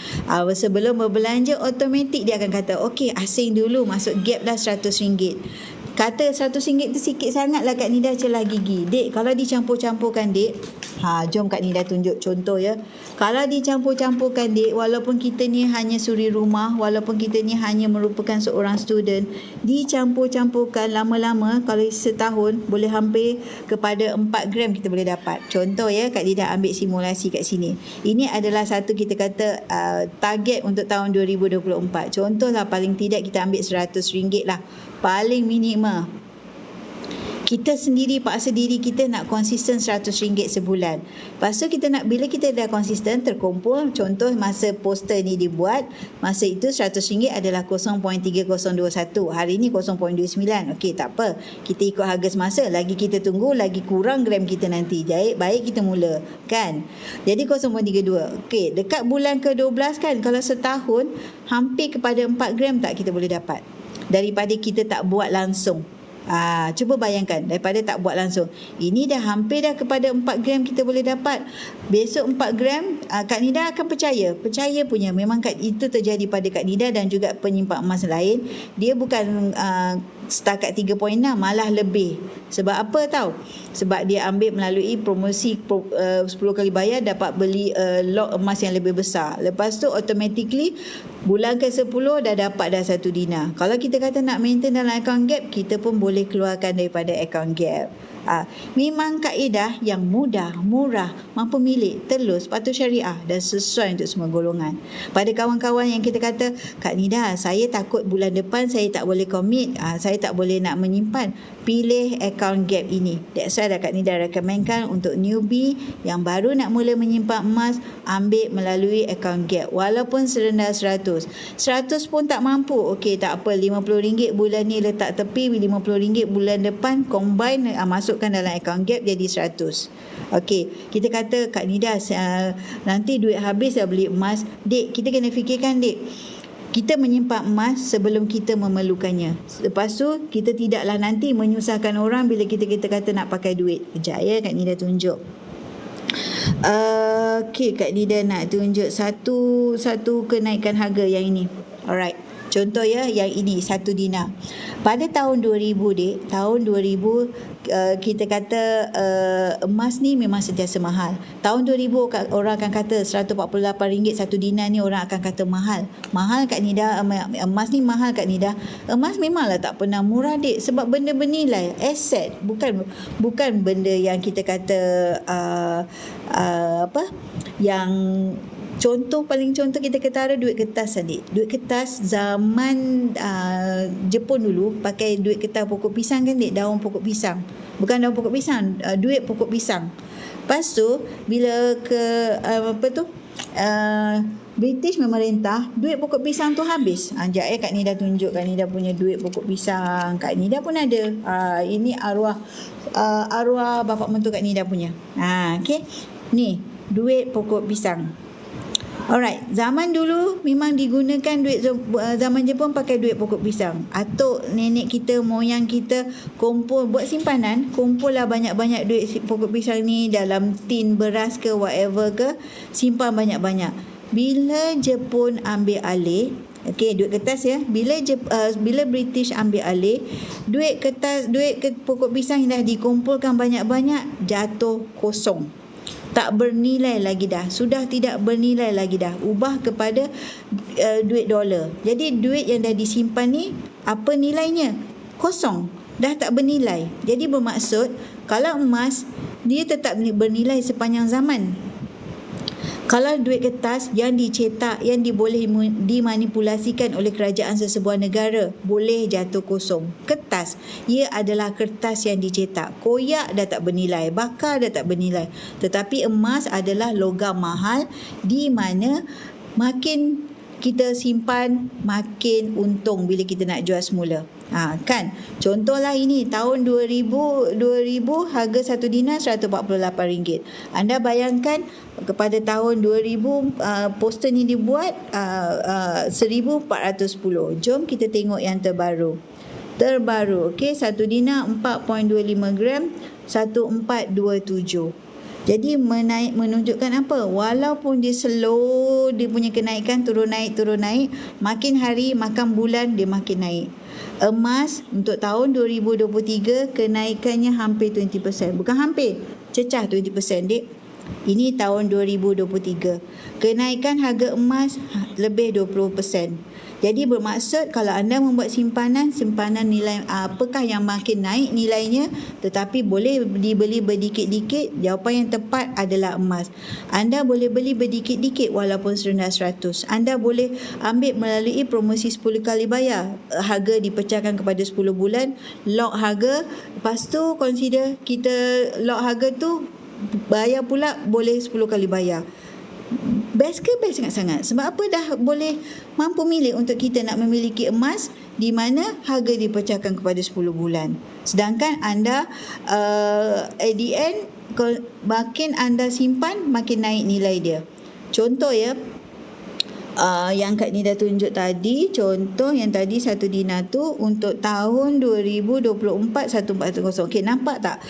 Sebelum berbelanja, automatik dia akan kata, okey, asing dulu, masuk gap dah RM100. Kata RM100 tu sikit sangat lah Kak Nida celah gigi. Dek, kalau dicampur-campurkan, dek, jom Kak Nida tunjuk contoh ya. Kalau dicampur-campurkan, dek, walaupun kita ni hanya suri rumah, walaupun kita ni hanya merupakan seorang student, dicampur-campurkan lama-lama, kalau setahun boleh hampir kepada 4 gram kita boleh dapat. Contoh ya, Kak Nida ambil simulasi kat sini. Ini adalah satu kita kata target untuk tahun 2024. Contohlah paling tidak kita ambil RM100 lah. Paling minima. Kita sendiri paksa diri kita nak konsisten RM100 sebulan. Lepas tu kita nak, bila kita dah konsisten terkumpul, contoh masa poster ni dibuat, masa itu RM100 adalah 0.3021. Hari ni 0.29. Okey, tak apa. Kita ikut harga semasa. Lagi kita tunggu, lagi kurang gram kita nanti. Jadi baik kita mula, kan? Jadi 0.32. Okey, dekat bulan ke-12 kan, kalau setahun hampir kepada 4 gram tak kita boleh dapat. Daripada kita tak buat langsung. Cuba bayangkan, daripada tak buat langsung. Ini dah hampir dah kepada 4 gram kita boleh dapat. Besok 4 gram, Kak Nida akan percaya punya. Memang itu terjadi pada Kak Nida dan juga penyimpan emas lain. Dia bukan setakat 3.6, malah lebih. Sebab apa tahu? Sebab dia ambil melalui promosi 10 kali bayar dapat beli lot emas yang lebih besar. Lepas tu automatically bulan ke-10 dah dapat dah 1 dinar. Kalau kita kata nak maintain dalam account gap, kita pun boleh keluarkan daripada account gap. Memang kaedah yang mudah, murah, mampu milik, telus, patuh syariah dan sesuai untuk semua golongan. Pada kawan-kawan yang kita kata, Kak Nida, saya takut bulan depan saya tak boleh commit, saya tak boleh nak menyimpan, pilih account gap ini. That's why Kak Nida recommendkan untuk newbie yang baru nak mula menyimpan emas, ambil melalui account gap. Walaupun serendah 100 pun tak mampu, okey, tak apa, RM50 bulan ni letak tepi, RM50 bulan depan combine, masukkan dalam account gap jadi 100. Okey, kita kata Kak Nida, nanti duit habis dah beli emas. Dek, kita kena fikirkan, dek, kita menyimpan emas sebelum kita memerlukannya. Lepas tu kita tidaklah nanti menyusahkan orang bila kita kata nak pakai duit. Kejap ya, Kak Nida tunjuk. Okey, Kak Nida nak tunjuk satu kenaikan harga yang ini. Alright. Contoh ya, yang ini 1 dinar. Pada tahun 2000, dek, tahun 2000 kita kata emas ni memang sentiasa mahal. Tahun 2000 orang akan kata RM148 1 dinar ni orang akan kata mahal. Mahal Kak Nida, emas ni mahal Kak Nida. Emas memanglah tak pernah murah, dek, sebab benda bernilai, aset, bukan benda yang kita kata yang paling contoh kita kata duit kertas, adik. Duit kertas zaman Jepun dulu pakai duit kertas pokok pisang kan, dek, daun pokok pisang. Bukan daun pokok pisang, duit pokok pisang. Lepas tu bila British memerintah, duit pokok pisang tu habis. Sekejap Kak Nida tunjuk. Kak Nida punya duit pokok pisang. Kak Nida pun ada. Ini arwah bapa mentua Kak Nida punya. Okey. Ni duit pokok pisang. Alright, zaman dulu memang digunakan duit zaman Jepun pakai duit pokok pisang. Atuk nenek kita, moyang kita kumpul buat simpanan, kumpullah banyak-banyak duit pokok pisang ni dalam tin beras ke whatever ke, simpan banyak-banyak. Bila Jepun ambil alih, okey, duit kertas ya. Bila British ambil alih, duit pokok pisang yang dah dikumpulkan banyak-banyak jatuh kosong. Tak bernilai lagi dah. Sudah tidak bernilai lagi dah. Ubah kepada duit dolar. Jadi duit yang dah disimpan ni, apa nilainya? Kosong. Dah tak bernilai. Jadi bermaksud, kalau emas, dia tetap bernilai sepanjang zaman. Kalau duit kertas yang dicetak, yang boleh dimanipulasikan oleh kerajaan sesebuah negara, boleh jatuh kosong. Kertas, ia adalah kertas yang dicetak. Koyak dah tak bernilai, bakar dah tak bernilai. Tetapi emas adalah logam mahal di mana makin kita simpan makin untung bila kita nak jual semula. Kan? Contohlah ini tahun 2000 harga 1 dinar RM148. Anda bayangkan kepada tahun 2000 poster ni dibuat 1410. Jom kita tengok yang terbaru. Okey, 1 dinar 4.25 gram 1427. Jadi menunjukkan apa? Walaupun dia slow, dia punya kenaikan turun naik, makin hari makan bulan dia makin naik. Emas untuk tahun 2023 kenaikannya hampir 20%. Bukan hampir, cecah 20%, Dek. Ini tahun 2023. Kenaikan harga emas lebih 20%. Jadi bermaksud kalau anda membuat simpanan nilai apakah yang makin naik nilainya, tetapi boleh dibeli berdikit-dikit, jawapan yang tepat adalah emas. Anda boleh beli berdikit-dikit walaupun serendah 100. Anda boleh ambil melalui promosi 10 kali bayar. Harga dipecahkan kepada 10 bulan, lock harga, lepas tu consider kita lock harga tu bayar pula boleh 10 kali bayar. Best ke? Best sangat-sangat. Sebab apa? Dah boleh mampu milih untuk kita nak memiliki emas di mana harga dipecahkan kepada 10 bulan. Sedangkan anda at the end, makin anda simpan makin naik nilai dia. Contoh ya, yang Kak Nida tunjuk tadi, contoh yang tadi 1 dinar tu untuk tahun 2024 1410. Okey, nampak tak?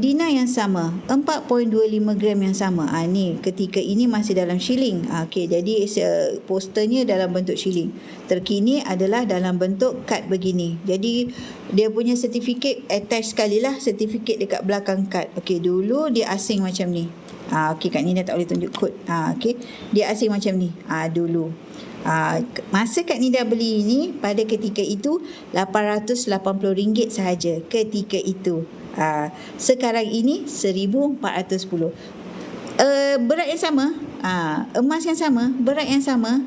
Dinar yang sama, 4.25 gram yang sama. Ni ketika ini masih dalam shilling. Okey, jadi posternya dalam bentuk shilling. Terkini adalah dalam bentuk kad begini. Jadi dia punya sertifikat attach sekali lah, sertifikat dekat belakang kad. Okey, dulu dia asing macam ni. Okey, Kak Nida tak boleh tunjuk kod. Okey, dia asing macam ni. Dulu. Masa Kak Nida beli ini pada ketika itu RM880 sahaja ketika itu. Sekarang ini RM1,410. Berat yang sama, emas yang sama, berat yang sama.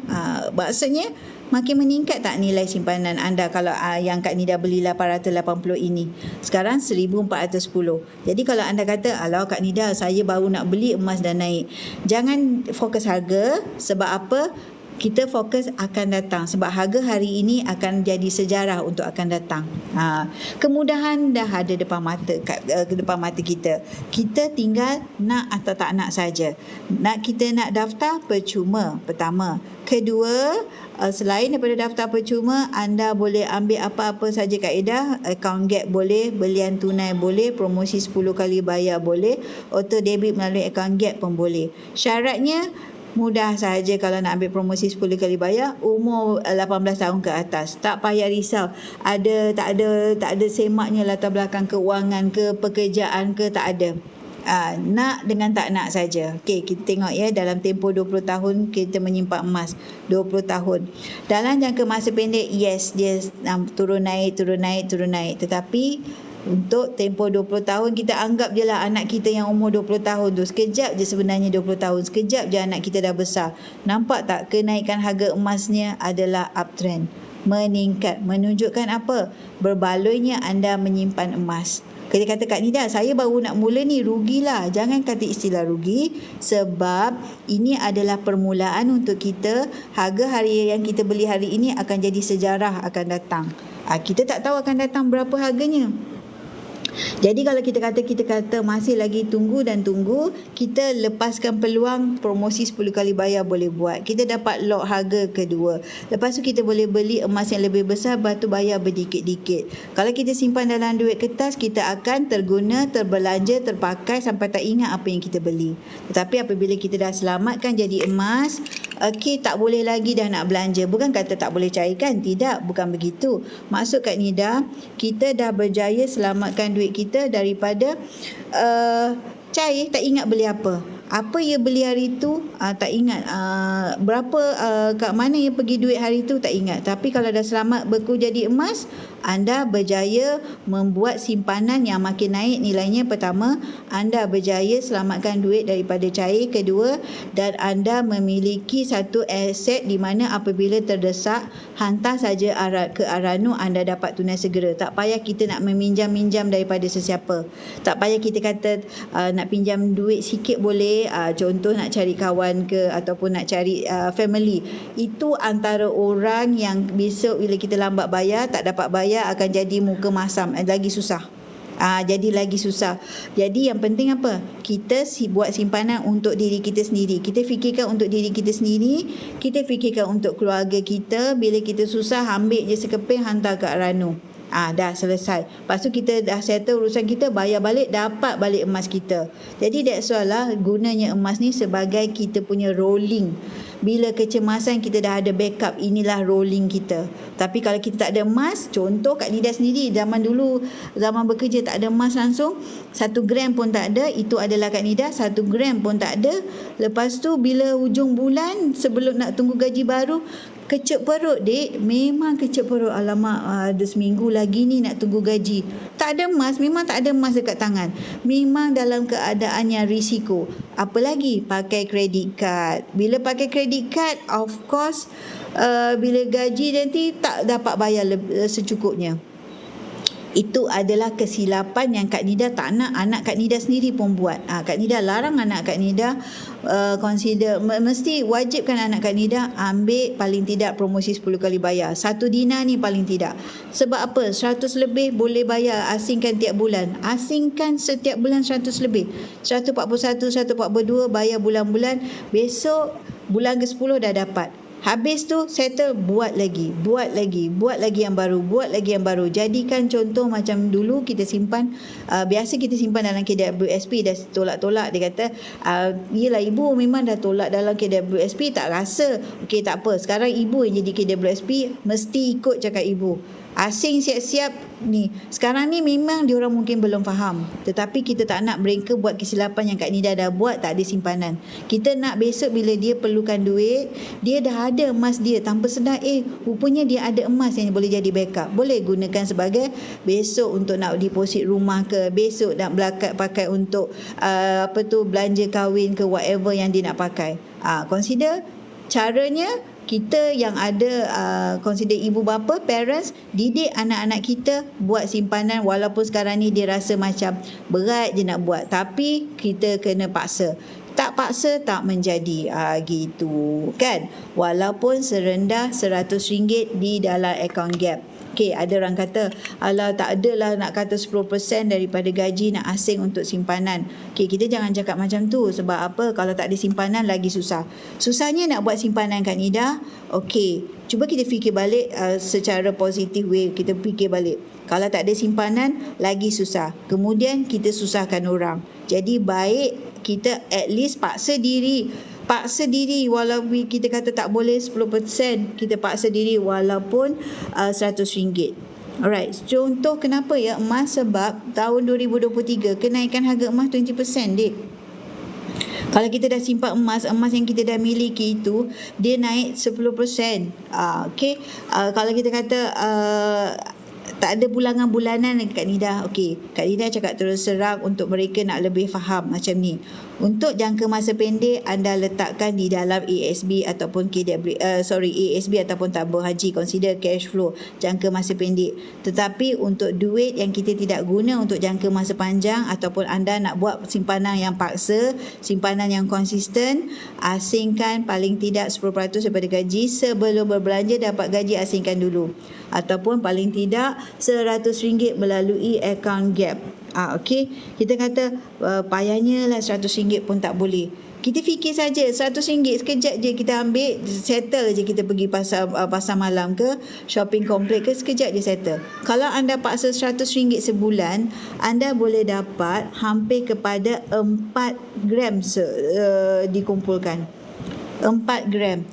Maksudnya makin meningkat tak nilai simpanan anda kalau yang Kak Nida beli 880 ini. Sekarang 1410. Jadi kalau anda kata, alah Kak Nida saya baru nak beli emas dah naik. Jangan fokus harga. Sebab apa? Kita fokus akan datang. Sebab harga hari ini akan jadi sejarah untuk akan datang. Kemudahan dah ada depan mata kita. Kita tinggal nak atau tak nak saja. Kita nak daftar percuma, pertama. Kedua, selain daripada daftar percuma, anda boleh ambil apa-apa saja kaedah. Account gap boleh, belian tunai boleh, promosi 10 kali bayar boleh, auto debit melalui account gap pun boleh. Syaratnya mudah sahaja. Kalau nak ambil promosi 10 kali bayar, umur 18 tahun ke atas. Tak payah risau tak ada semaknya latar belakang keuangan ke, pekerjaan ke, tak ada. Nak dengan tak nak saja. Okey, kita tengok ya, dalam tempoh 20 tahun kita menyimpan emas. 20 tahun. Dalam jangka masa pendek, yes, dia turun naik. Tetapi untuk tempoh 20 tahun, kita anggap je lah anak kita yang umur 20 tahun tu. Sekejap je sebenarnya 20 tahun. Sekejap je anak kita dah besar. Nampak tak kenaikan harga emasnya adalah uptrend. Meningkat. Menunjukkan apa? Berbaloinya anda menyimpan emas. Kita kata Kak Nida, saya baru nak mula ni, rugilah. Jangan kata istilah rugi. Sebab ini adalah permulaan untuk kita. Harga hari yang kita beli hari ini akan jadi sejarah akan datang. Kita tak tahu akan datang berapa harganya. Jadi kalau kita kata masih lagi tunggu, kita lepaskan peluang promosi 10 kali bayar boleh buat. Kita dapat lock harga kedua. Lepas tu kita boleh beli emas yang lebih besar, lepas tu bayar berdikit-dikit. Kalau kita simpan dalam duit kertas, kita akan terguna, terbelanja, terpakai sampai tak ingat apa yang kita beli. Tetapi apabila kita dah selamatkan jadi emas, tak boleh lagi dah nak belanja. Bukan kata tak boleh cairkan, tidak, bukan begitu. Maksud Kak Nida, kita dah berjaya selamatkan duit kita daripada cair, tak ingat beli apa. Apa ia beli hari tu, tak ingat. Berapa, kat mana ia pergi duit hari tu, tak ingat. Tapi kalau dah selamat beku jadi emas, anda berjaya membuat simpanan yang makin naik nilainya. Pertama, anda berjaya selamatkan duit daripada cair. Kedua, dan anda memiliki satu aset di mana apabila terdesak, hantar saja ke Arano, anda dapat tunai segera. Tak payah kita nak meminjam-minjam daripada sesiapa. Tak payah kita kata nak pinjam duit sikit boleh, contoh nak cari kawan ke ataupun nak cari family. Itu antara orang yang besok bila kita lambat bayar, tak dapat bayar, akan jadi muka masam, lagi susah. Jadi lagi susah. Jadi yang penting apa? Kita buat simpanan untuk diri kita sendiri. Kita fikirkan untuk diri kita sendiri, kita fikirkan untuk keluarga kita. Bila kita susah, ambil je sekeping, hantar ke Arano. Dah selesai. Lepas tu kita dah settle urusan kita, bayar balik, dapat balik emas kita. Jadi that's why lah gunanya emas ni sebagai kita punya rolling. Bila kecemasan kita dah ada backup, inilah rolling kita. Tapi kalau kita tak ada emas, contoh Kak Nida sendiri, zaman dulu, zaman bekerja tak ada emas langsung, 1 gram pun tak ada. Itu adalah Kak Nida, 1 gram pun tak ada. Lepas tu bila hujung bulan, sebelum nak tunggu gaji baru, kecep perut dek, memang kecep perut. Alamak, ada seminggu lagi ni nak tunggu gaji. Tak ada emas, memang tak ada emas dekat tangan. Memang dalam keadaan yang risiko. Apa lagi? Pakai kredit card. Bila pakai kredit card, of course, bila gaji nanti tak dapat bayar secukupnya. Itu adalah kesilapan yang Kak Nida tak nak anak Kak Nida sendiri pun buat. Kak Nida larang anak Kak Nida consider, mesti wajibkan anak Kak Nida ambil paling tidak promosi 10 kali bayar. 1 dinar ni paling tidak. Sebab apa? 100 lebih boleh bayar, asingkan tiap bulan. Asingkan setiap bulan 100 lebih. 141, 142 bayar bulan-bulan. Besok bulan ke-10 dah dapat. Habis tu settle, buat lagi yang baru. Jadikan contoh macam dulu kita simpan, biasa kita simpan dalam KWSP, dah tolak-tolak. Dia kata, yelah ibu memang dah tolak dalam KWSP, tak rasa. Okey, tak apa, sekarang ibu yang jadi KWSP, mesti ikut cakap ibu. Asing siap-siap ni. Sekarang ni memang diorang mungkin belum faham. Tetapi kita tak nak mereka buat kesilapan yang Kak Nida dah buat, tak ada simpanan. Kita nak besok bila dia perlukan duit, dia dah ada emas dia. Tanpa sedar, rupanya dia ada emas yang boleh jadi backup. Boleh gunakan sebagai besok untuk nak deposit rumah ke, besok nak pakai untuk belanja kahwin ke, whatever yang dia nak pakai. Consider caranya. Kita yang ada consider ibu bapa, parents, didik anak-anak kita buat simpanan. Walaupun sekarang ni dia rasa macam berat je nak buat, tapi kita kena paksa. Tak paksa tak menjadi, gitu kan. Walaupun serendah RM100 di dalam akaun Gap. Okey, ada orang kata, alah tak adalah nak kata 10% daripada gaji nak asing untuk simpanan. Okey, kita jangan cakap macam tu. Sebab apa? Kalau tak ada simpanan lagi susah. Susahnya nak buat simpanan Kak Nida. Okey, cuba kita fikir balik secara positif way. Kita fikir balik. Kalau tak ada simpanan lagi susah. Kemudian kita susahkan orang. Jadi baik kita at least paksa diri walaupun kita kata tak boleh 10%, kita paksa diri walaupun RM100. Alright, contoh kenapa ya emas, sebab tahun 2023 kenaikan harga emas 20% dek. Kalau kita dah simpan emas yang kita dah miliki itu, dia naik 10%. Okay. Kalau kita kata tak ada bulangan bulanan Kak Nida. Okey, Kak Nida cakap terus terang untuk mereka nak lebih faham macam ni. Untuk jangka masa pendek, anda letakkan di dalam ASB ataupun ASB ataupun tabung haji, consider cash flow jangka masa pendek. Tetapi untuk duit yang kita tidak guna untuk jangka masa panjang, ataupun anda nak buat simpanan yang paksa, simpanan yang konsisten, asingkan paling tidak 10% daripada gaji. Sebelum berbelanja dapat gaji, asingkan dulu. Ataupun paling tidak RM100 melalui akaun Gap. Okey, kita kata payahnya lah RM100 pun tak boleh. Kita fikir saja RM100 sekejap je kita ambil, settle je, kita pergi pasar malam ke, shopping komplek ke, sekejap je settle. Kalau anda paksa RM100 sebulan, anda boleh dapat hampir kepada 4 gram dikumpulkan. 4 gram.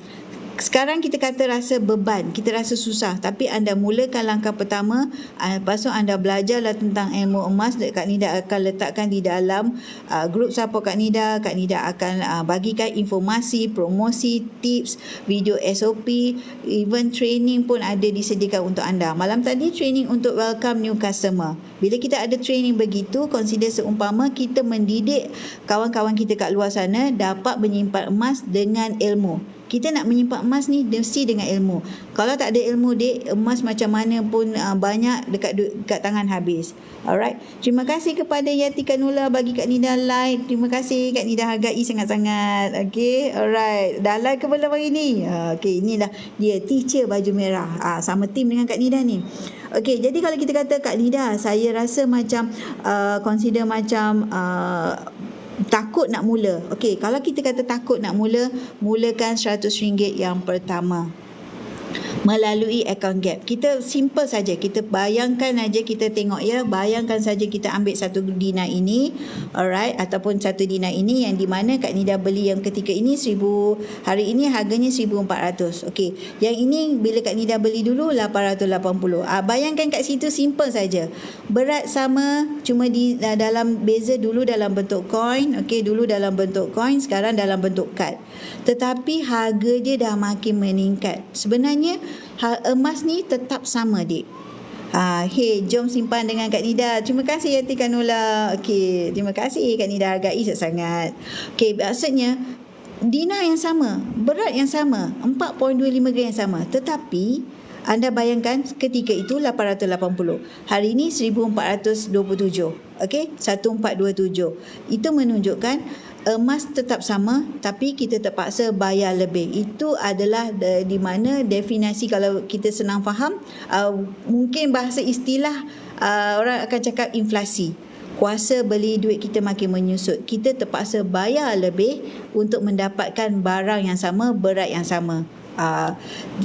Sekarang kita kata rasa beban, kita rasa susah, tapi anda mulakan langkah pertama, lepas tu anda belajarlah tentang ilmu emas. Kak Nida akan letakkan di dalam grup support Kak Nida. Kak Nida akan bagikan informasi, promosi, tips, video SOP, even training pun ada disediakan untuk anda. Malam tadi training untuk welcome new customer. Bila kita ada training begitu, consider seumpama kita mendidik kawan-kawan kita kat luar sana dapat menyimpan emas dengan ilmu. Kita nak menyimpan emas ni mesti dengan ilmu. Kalau tak ada ilmu, dek, emas macam mana pun banyak dekat tangan habis. Alright. Terima kasih kepada Yati Kanula bagi Kak Nida like. Terima kasih, Kak Nida hargai sangat-sangat. Okay. Alright. Dah like ke belum hari ni? Okay. Inilah dia teacher baju merah. Sama tim dengan Kak Nida ni. Okay. Jadi kalau kita kata Kak Nida, saya rasa macam consider macam takut nak mula. Okey, kalau kita kata takut nak mula, mulakan RM100 yang pertama melalui account gap. Kita simple saja. Kita bayangkan aja, kita tengok ya, bayangkan saja kita ambil satu dinar ini, alright, ataupun satu dinar ini yang di mana Kak Nida beli yang ketika ini 1000, hari ini harganya 1400. Okey, yang ini bila Kak Nida beli dulu 880. Bayangkan kat situ simple saja. Berat sama, cuma di dalam beza dulu dalam bentuk coin, okey, dulu dalam bentuk coin, sekarang dalam bentuk kad. Tetapi harga dia dah makin meningkat. Sebenarnya emas ni tetap sama, dik. Hey, jom simpan dengan Kak Nida. Terima kasih Yati Kanula. Okey, terima kasih Kak Nida, hargai sangat. Okey, maksudnya dinar yang sama, berat yang sama, 4.25 gram yang sama. Tetapi anda bayangkan ketika itu 880. Hari ini 1427. Okey, 1427. Itu menunjukkan emas tetap sama tapi kita terpaksa bayar lebih. Itu adalah di mana definisi, kalau kita senang faham, mungkin bahasa istilah orang akan cakap inflasi. Kuasa beli duit kita makin menyusut. Kita terpaksa bayar lebih untuk mendapatkan barang yang sama, berat yang sama.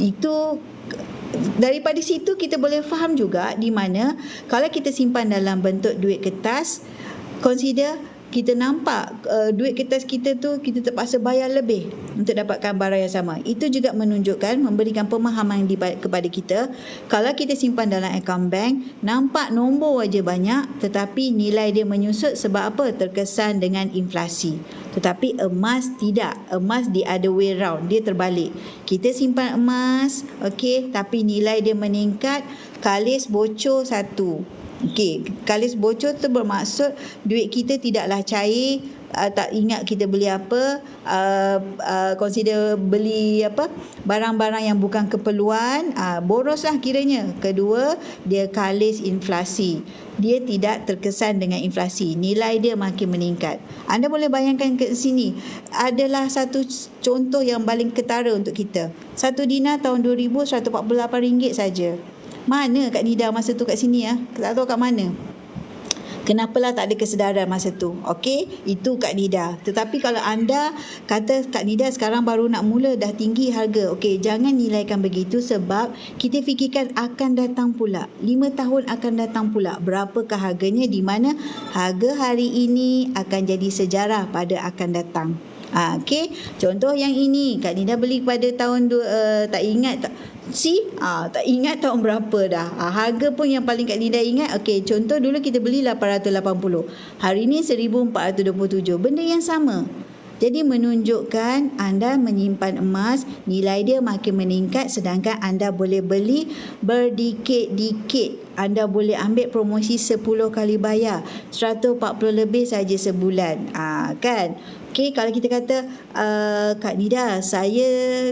Itu daripada situ kita boleh faham juga di mana kalau kita simpan dalam bentuk duit kertas, consider kita nampak duit kertas kita tu kita terpaksa bayar lebih untuk dapatkan barang yang sama. Itu juga menunjukkan, memberikan pemahaman kepada kita, kalau kita simpan dalam akaun bank, nampak nombor aja banyak tetapi nilai dia menyusut. Sebab apa? Terkesan dengan inflasi. Tetapi emas tidak. Emas the other way round, dia terbalik. Kita simpan emas, okey, tapi nilai dia meningkat, kalis bocor satu. Okey, kalis bocor tu bermaksud duit kita tidaklah cair, tak ingat kita beli apa, consider beli apa, barang-barang yang bukan keperluan, boroslah kiranya. Kedua, dia kalis inflasi. Dia tidak terkesan dengan inflasi. Nilai dia makin meningkat. Anda boleh bayangkan ke sini, adalah satu contoh yang paling ketara untuk kita. Satu dinar tahun 2000 RM148 saja. Mana Kak Nida masa tu kat sini ya? Tak tahu kat mana. Kenapalah tak ada kesedaran masa tu. Okey, itu Kak Nida. Tetapi kalau anda kata Kak Nida sekarang baru nak mula dah tinggi harga. Okey, jangan nilaikan begitu sebab kita fikirkan akan datang pula. 5 tahun akan datang pula. Berapakah harganya, di mana harga hari ini akan jadi sejarah pada akan datang. Okey, contoh yang ini Kak Nida beli pada tahun tak ingat tak. Tak ingat tahun berapa dah. Harga pun yang paling Kak Nida ingat. Okey, contoh dulu kita beli 880. Hari ni 1427. Benda yang sama. Jadi menunjukkan anda menyimpan emas, nilai dia makin meningkat, sedangkan anda boleh beli berdikit-dikit. Anda boleh ambil promosi 10 kali bayar, 140 lebih saja sebulan. Kan? Okey, kalau kita kata Kak Nida, saya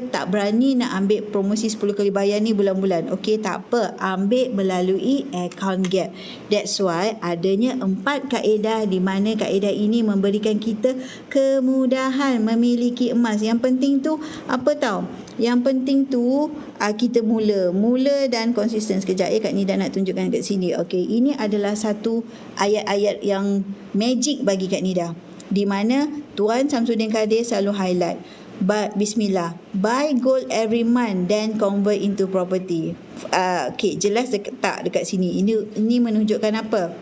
tak berani nak ambil promosi 10 kali bayar ni bulan-bulan. Okey, tak apa, ambil melalui account gap. That's why adanya 4 kaedah, di mana kaedah ini memberikan kita kemudahan memiliki emas. Yang penting tu apa tahu? Yang penting tu kita mula dan konsisten. Sekejap ya, Kak Nida nak tunjukkan kat sini. Okey, ini adalah satu ayat-ayat yang magic bagi Kak Nida, di mana Tuan Samsudin Kadir selalu highlight, bismillah, buy gold every month then convert into property. Okey, jelas tak dekat sini. Ini menunjukkan apa?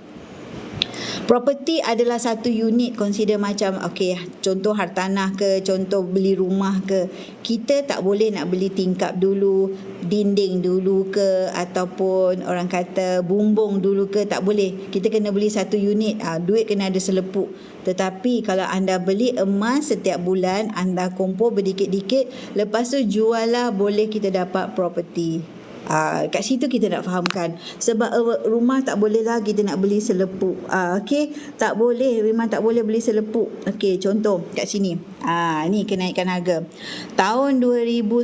Property adalah satu unit, consider macam contoh hartanah ke, contoh beli rumah ke. Kita tak boleh nak beli tingkap dulu, dinding dulu ke, ataupun orang kata bumbung dulu ke, tak boleh. Kita kena beli satu unit, duit kena ada selepuk. Tetapi kalau anda beli emas setiap bulan, anda kumpul berdikit-dikit, lepas tu jual lah, boleh kita dapat property. Kat situ kita nak fahamkan, sebab rumah tak boleh lah kita nak beli selepuk. Tak boleh, memang tak boleh beli selepuk. Contoh kat sini, ni kenaikan harga tahun 2019.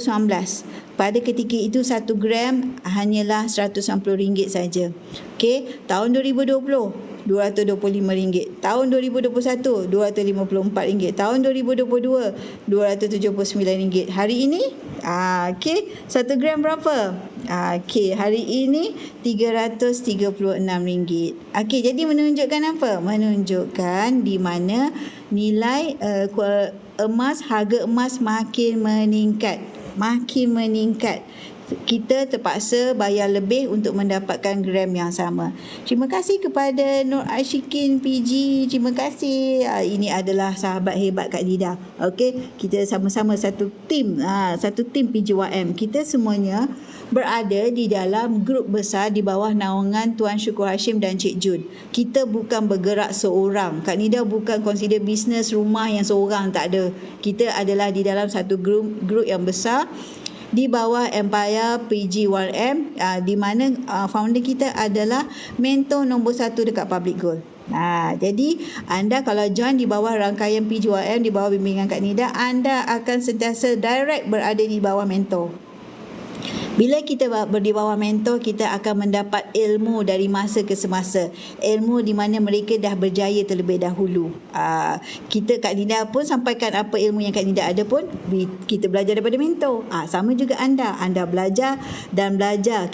Pada ketika itu 1 gram hanyalah RM190 saja. Tahun 2020 RM225. Tahun 2021 RM254. Tahun 2022 RM279. Hari ini 1 gram berapa? Hari ini RM336. Jadi menunjukkan apa? Menunjukkan di mana nilai emas, harga emas makin meningkat. Kita terpaksa bayar lebih untuk mendapatkan gram yang sama. Terima kasih kepada Nur Ashikin PG. Terima kasih. Ini adalah sahabat hebat Kak Nida. Kita sama-sama satu tim PGYM. Kita semuanya berada di dalam grup besar di bawah naungan Tuan Syukur Hashim dan Cik Jun. Kita bukan bergerak seorang. Kak Nida bukan consider bisnes rumah yang seorang, tak ada. Kita adalah di dalam satu grup yang besar di bawah Empire PG1M, di mana founder kita adalah mentor nombor 1 dekat Public Gold. Jadi anda kalau join di bawah rangkaian PG1M, di bawah bimbingan Kak Nida, anda akan sentiasa direct berada di bawah mentor. Bila kita di bawah mentor, kita akan mendapat ilmu dari masa ke semasa. Ilmu di mana mereka dah berjaya terlebih dahulu. Kita Kak Nida pun sampaikan apa ilmu yang Kak Nida ada pun, kita belajar daripada mentor. Sama juga anda. Anda belajar dan belajar.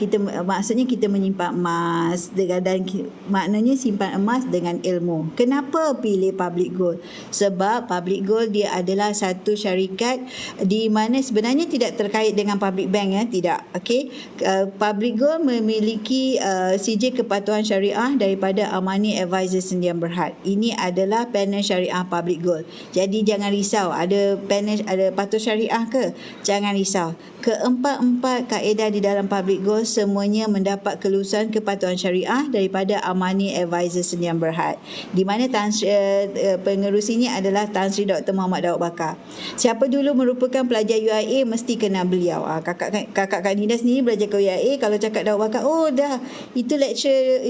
Maksudnya kita menyimpan emas dan maknanya simpan emas dengan ilmu. Kenapa pilih Public Gold? Sebab Public Gold dia adalah satu syarikat di mana sebenarnya tidak terkait dengan public bank, tidak. Public Gold memiliki CJ Kepatuhan Syariah daripada Amani Advisors Sdn Bhd. Ini adalah panel syariah Public Gold. Jadi jangan risau, ada patuh syariah ke? Jangan risau. Keempat-empat kaedah di dalam Public Gold semuanya mendapat kelulusan kepatuhan syariah daripada Amani Advisors Sdn Bhd. Di mana pengerusinya adalah Tan Sri Dr. Muhammad Daud Bakar. Siapa dulu merupakan pelajar UIA mesti kenal beliau. Kakak Nida sendiri belajar ke UIA. Kalau cakap Daud Bakar, dah itu lecture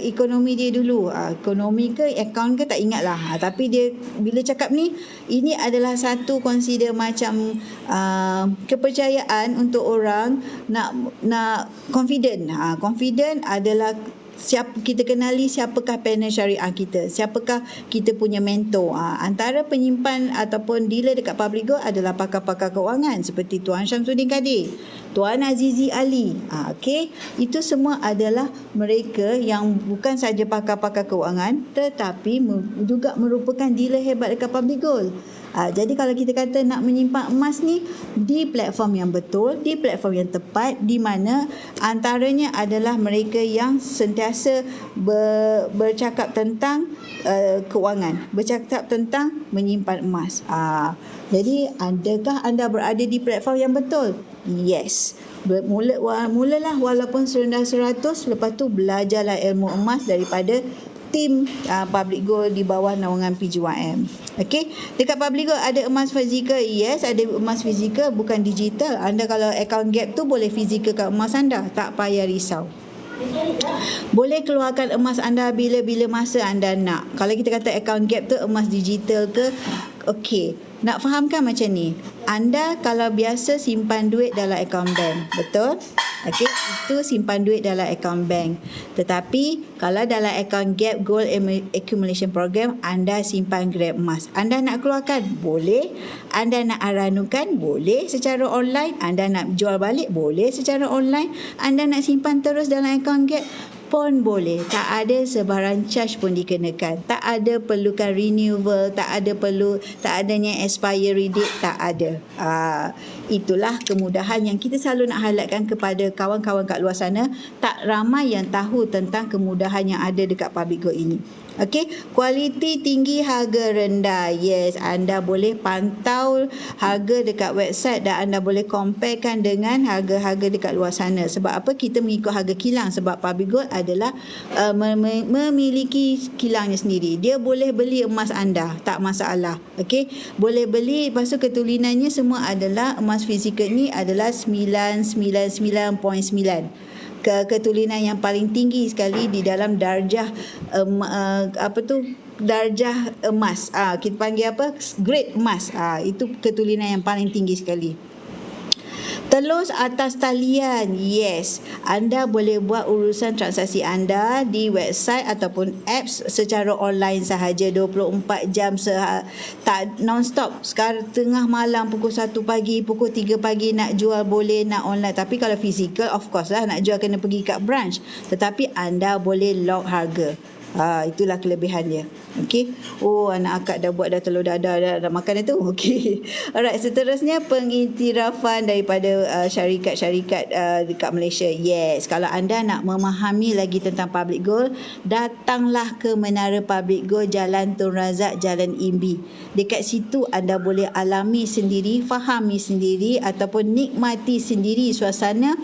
ekonomi dia dulu. Ekonomi ke akaun ke tak ingat lah. Tapi dia bila cakap ni, ini adalah satu consider macam kepercayaan untuk orang nak confident. Confident adalah kita kenali siapakah panel syariah kita, siapakah kita punya mentor. Antara penyimpan ataupun dealer dekat Public Gold adalah pakar-pakar keuangan seperti Tuan Syamsuddin Kadir, Tuan Azizi Ali. Itu semua adalah mereka yang bukan saja pakar-pakar keuangan tetapi juga merupakan dealer hebat dekat Public Gold. Jadi kalau kita kata nak menyimpan emas ni di platform yang betul, di platform yang tepat, di mana antaranya adalah mereka yang sentiasa bercakap tentang keuangan, bercakap tentang menyimpan emas. Jadi adakah anda berada di platform yang betul? Yes. Mulalah walaupun serendah 100, lepas tu belajarlah ilmu emas daripada tim Public Gold di bawah naungan PGYM. Dekat Public Gold ada emas fizikal. Yes, ada emas fizikal, bukan digital. Anda kalau account gap tu boleh fizikal kat emas anda, tak payah risau. Boleh keluarkan emas anda bila-bila masa anda nak. Kalau kita kata account gap tu emas digital ke, nak fahamkan macam ni. Anda kalau biasa simpan duit dalam akaun bank, betul? Itu simpan duit dalam akaun bank. Tetapi kalau dalam akaun Gap Gold Accumulation Program, anda simpan gram emas. Anda nak keluarkan? Boleh. Anda nak aranukan? Boleh secara online. Anda nak jual balik? Boleh secara online. Anda nak simpan terus dalam akaun Gap pun boleh. Tak ada sebarang charge pun dikenakan. Tak ada perlukan renewal, tak adanya expiry date, tak ada. Itulah kemudahan yang kita selalu nak highlightkan kepada kawan-kawan kat luar sana. Tak ramai yang tahu tentang kemudahan yang ada dekat Public Gold ini. Okey, kualiti tinggi, harga rendah. Yes, anda boleh pantau harga dekat website dan anda boleh comparekan dengan harga-harga dekat luar sana. Sebab apa? Kita mengikut harga kilang sebab Public Gold adalah memiliki kilangnya sendiri. Dia boleh beli emas anda, tak masalah. Okey, boleh beli. Lepas tu ketulinannya semua adalah emas fizikal ni adalah 999.9. Ketulinan yang paling tinggi sekali di dalam darjah darjah emas. Kita panggil apa? Grade emas. Itu ketulinan yang paling tinggi sekali. Telus atas talian. Yes, anda boleh buat urusan transaksi anda di website ataupun apps secara online sahaja 24 jam tak non-stop. Sekarang tengah malam pukul 1 pagi, pukul 3 pagi nak jual boleh, nak online. Tapi kalau fizikal, of course lah nak jual kena pergi kat branch. Tetapi anda boleh lock harga. Itulah kelebihan dia. Okey. Oh, anak akak dah buat dah telur dadah dah makan itu. Okey. Alright, seterusnya pengiktirafan daripada syarikat-syarikat dekat Malaysia. Yes, kalau anda nak memahami lagi tentang Public Gold, datanglah ke Menara Public Gold, Jalan Tun Razak, Jalan Imbi. Dekat situ anda boleh alami sendiri, fahami sendiri ataupun nikmati sendiri suasana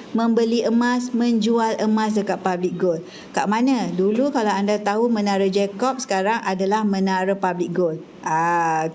membeli emas, menjual emas dekat Public Gold. Kat mana? Dulu kalau anda tahu Menara Jacob, sekarang adalah Menara Public Gold.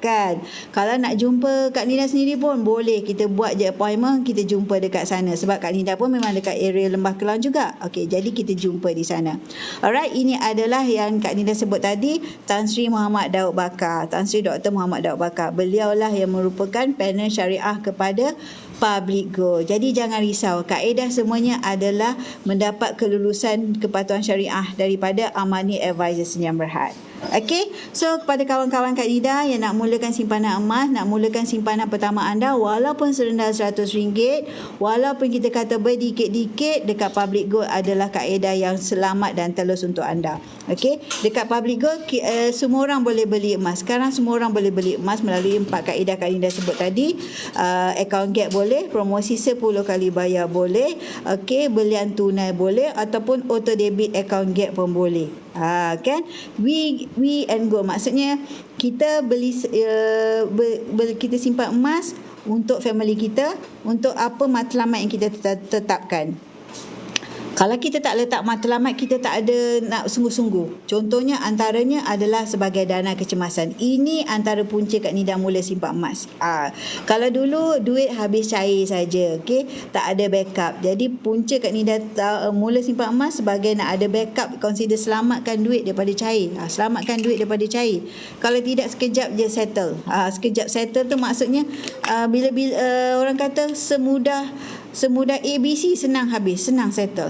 Kan. Kalau nak jumpa Kak Nida sendiri pun boleh. Kita buat je appointment, kita jumpa dekat sana. Sebab Kak Nida pun memang dekat area Lembah Kelang juga. Okey, jadi kita jumpa di sana. Alright, ini adalah yang Kak Nida sebut tadi, Tan Sri Muhammad Daud Bakar. Tan Sri Dr. Muhammad Daud Bakar. Beliaulah yang merupakan panel syariah kepada Public Gold. Jadi jangan risau, kaedah semuanya adalah mendapat kelulusan kepatuhan syariah daripada Amani Advisor Sdn Bhd. Okey, so kepada kawan-kawan Kak Nida yang nak mulakan simpanan emas, nak mulakan simpanan pertama anda walaupun serendah RM100, walaupun kita kata berdikit-dikit, dekat Public Gold adalah kaedah yang selamat dan telus untuk anda. Okey, dekat Public Gold semua orang boleh beli emas. Sekarang semua orang boleh beli emas melalui 4 kaedah Kak Nida sebut tadi. Account gap boleh, promosi 10 kali bayar boleh, okey, belian tunai boleh ataupun auto debit account gap pun boleh. Kan, we and go, maksudnya kita kita simpan emas untuk family kita, untuk apa matlamat yang kita tetapkan. Kalau kita tak letak matlamat, kita tak ada nak sungguh-sungguh. Contohnya antaranya adalah sebagai dana kecemasan. Ini antara punca Kak Nida mula simpan emas. Kalau dulu duit habis cair saja, okey, tak ada backup. Jadi punca Kak Nida mula simpan emas sebagai nak ada backup, consider selamatkan duit daripada cair. Selamatkan duit daripada cair. Kalau tidak sekejap je settle. Sekejap settle tu maksudnya bila orang kata semudah ABC, senang habis, senang settle.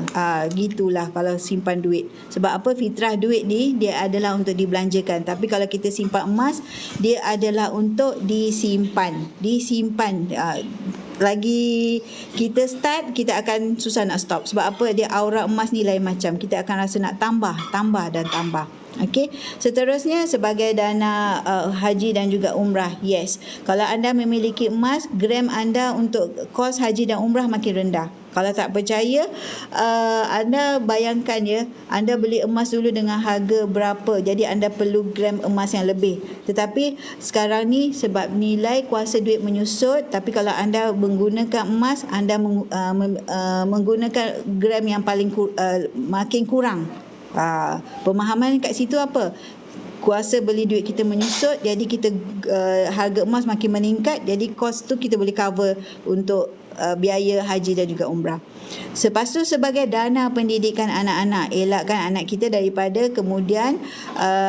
Gitulah kalau simpan duit. Sebab apa? Fitrah duit ni dia adalah untuk dibelanjakan. Tapi kalau kita simpan emas, dia adalah untuk disimpan. Lagi kita start, kita akan susah nak stop. Sebab apa? Dia aura emas ni lain macam. Kita akan rasa nak tambah dan tambah. Okey, seterusnya sebagai dana haji dan juga umrah. Yes, kalau anda memiliki emas, gram anda untuk kos haji dan umrah makin rendah. Kalau tak percaya, anda bayangkan ya, anda beli emas dulu dengan harga berapa, jadi anda perlu gram emas yang lebih. Tetapi sekarang ni sebab nilai kuasa duit menyusut, tapi kalau anda menggunakan emas, anda menggunakan gram yang makin kurang. Pemahaman kat situ apa? Kuasa beli duit kita menyusut, jadi kita harga emas makin meningkat, jadi kos tu kita boleh cover untuk biaya haji dan juga umrah. Lepas tu sebagai dana pendidikan anak-anak, elakkan anak kita daripada kemudian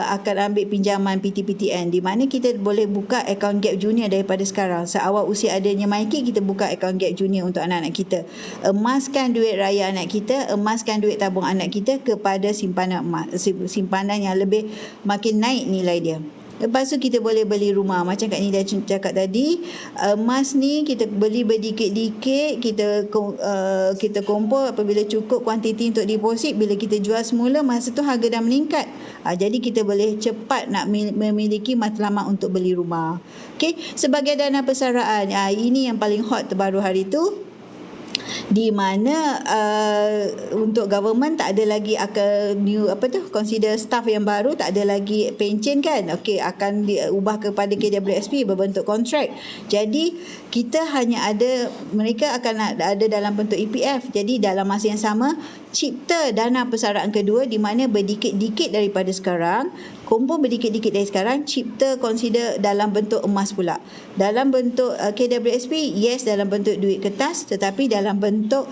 akan ambil pinjaman PTPTN, di mana kita boleh buka account gap junior daripada sekarang. Seawal usia adanya MyKid, kita buka account gap junior untuk anak-anak kita. Emaskan duit raya anak kita, emaskan duit tabung anak kita kepada simpanan emas, simpanan yang lebih makin naik nilai dia. Lepas tu kita boleh beli rumah. Macam Kak Nida cakap tadi, emas ni kita beli berdikit-dikit, kita kumpul apabila cukup kuantiti untuk deposit, bila kita jual semula, masa tu harga dah meningkat. Jadi kita boleh cepat nak memiliki matlamat untuk beli rumah. Okey, sebagai dana persaraan, ini yang paling hot terbaru hari tu. di mana untuk government tak ada lagi akan new consider staff yang baru, tak ada lagi pencen kan. Okey, akan diubah kepada KWSP berbentuk kontrak. Jadi kita hanya ada, mereka akan ada dalam bentuk EPF. Jadi dalam masa yang sama cipta dana persaraan kedua di mana berdikit-dikit daripada sekarang, kumpul berdikit-dikit dari sekarang, cipta consider dalam bentuk emas pula. Dalam bentuk KWSP, yes dalam bentuk duit kertas, tetapi dalam bentuk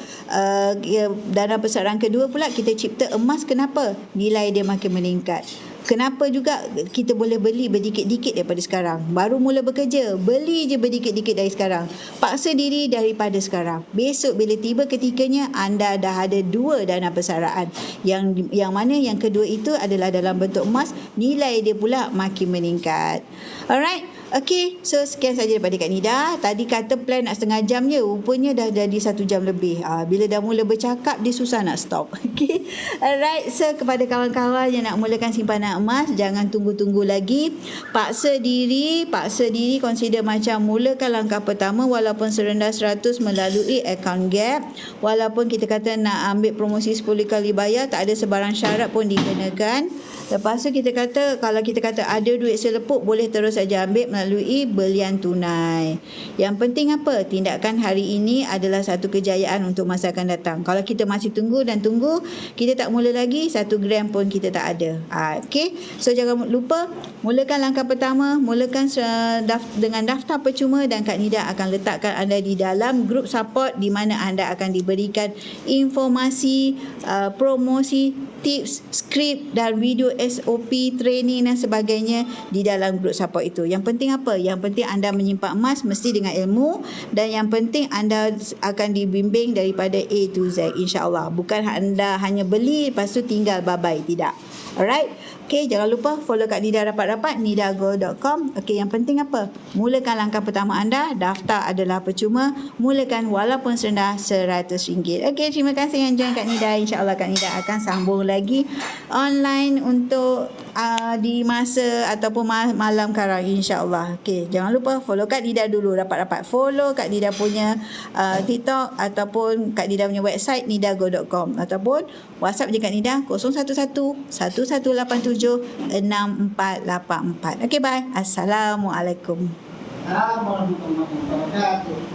dana persaraan kedua pula kita cipta emas. Kenapa? Nilai dia makin meningkat. Kenapa juga kita boleh beli berdikit-dikit daripada sekarang. Baru mula bekerja, beli je berdikit-dikit dari sekarang. Paksa diri daripada sekarang. Besok bila tiba ketikanya, anda dah ada dua dana persaraan. Yang mana yang kedua itu adalah dalam bentuk emas, nilai dia pula makin meningkat. Alright. Okey, so sekian saja daripada Kak Nida. Tadi kata plan nak setengah jam je, rupanya dah jadi 1 jam lebih. Bila dah mula bercakap, dia susah nak stop. Okey, alright. So kepada kawan-kawan yang nak mulakan simpanan emas, jangan tunggu-tunggu lagi. Paksa diri, consider macam mulakan langkah pertama walaupun serendah 100 melalui account Gap. Walaupun kita kata nak ambil promosi 10 kali bayar, tak ada sebarang syarat pun dikenakan. Lepas tu kita kata, kalau kita kata ada duit selepuk, boleh terus saja ambil melalui belian tunai. Yang penting apa? Tindakan hari ini adalah satu kejayaan untuk masa akan datang. Kalau kita masih tunggu, kita tak mula lagi, 1 gram pun kita tak ada. Okey, so jangan lupa mulakan langkah pertama, mulakan dengan daftar percuma, dan Kak Nida akan letakkan anda di dalam grup support di mana anda akan diberikan informasi, promosi, tips, skrip dan video SOP, training dan sebagainya di dalam grup support itu. Yang penting apa? Yang penting anda menyimpan emas mesti dengan ilmu, dan yang penting anda akan dibimbing daripada A to Z, insya-Allah. Bukan anda hanya beli lepas tu tinggal bye-bye, tidak. Alright. Okay, jangan lupa follow Kak Nida rapat-rapat, nidago.com. Okay, yang penting apa? Mulakan langkah pertama anda, daftar adalah percuma, mulakan walaupun serendah RM100. Okay, terima kasih yang join Kak Nida. InsyaAllah Kak Nida akan sambung lagi online untuk di masa ataupun malam sekarang, insyaAllah. Okay, jangan lupa follow Kak Nida dulu, rapat-rapat follow Kak Nida punya TikTok ataupun Kak Nida punya website nidago.com, ataupun WhatsApp je Kak Nida 011-1187-6484. Okay, bye. Assalamualaikum. Assalamualaikum warahmatullahi wabarakatuh.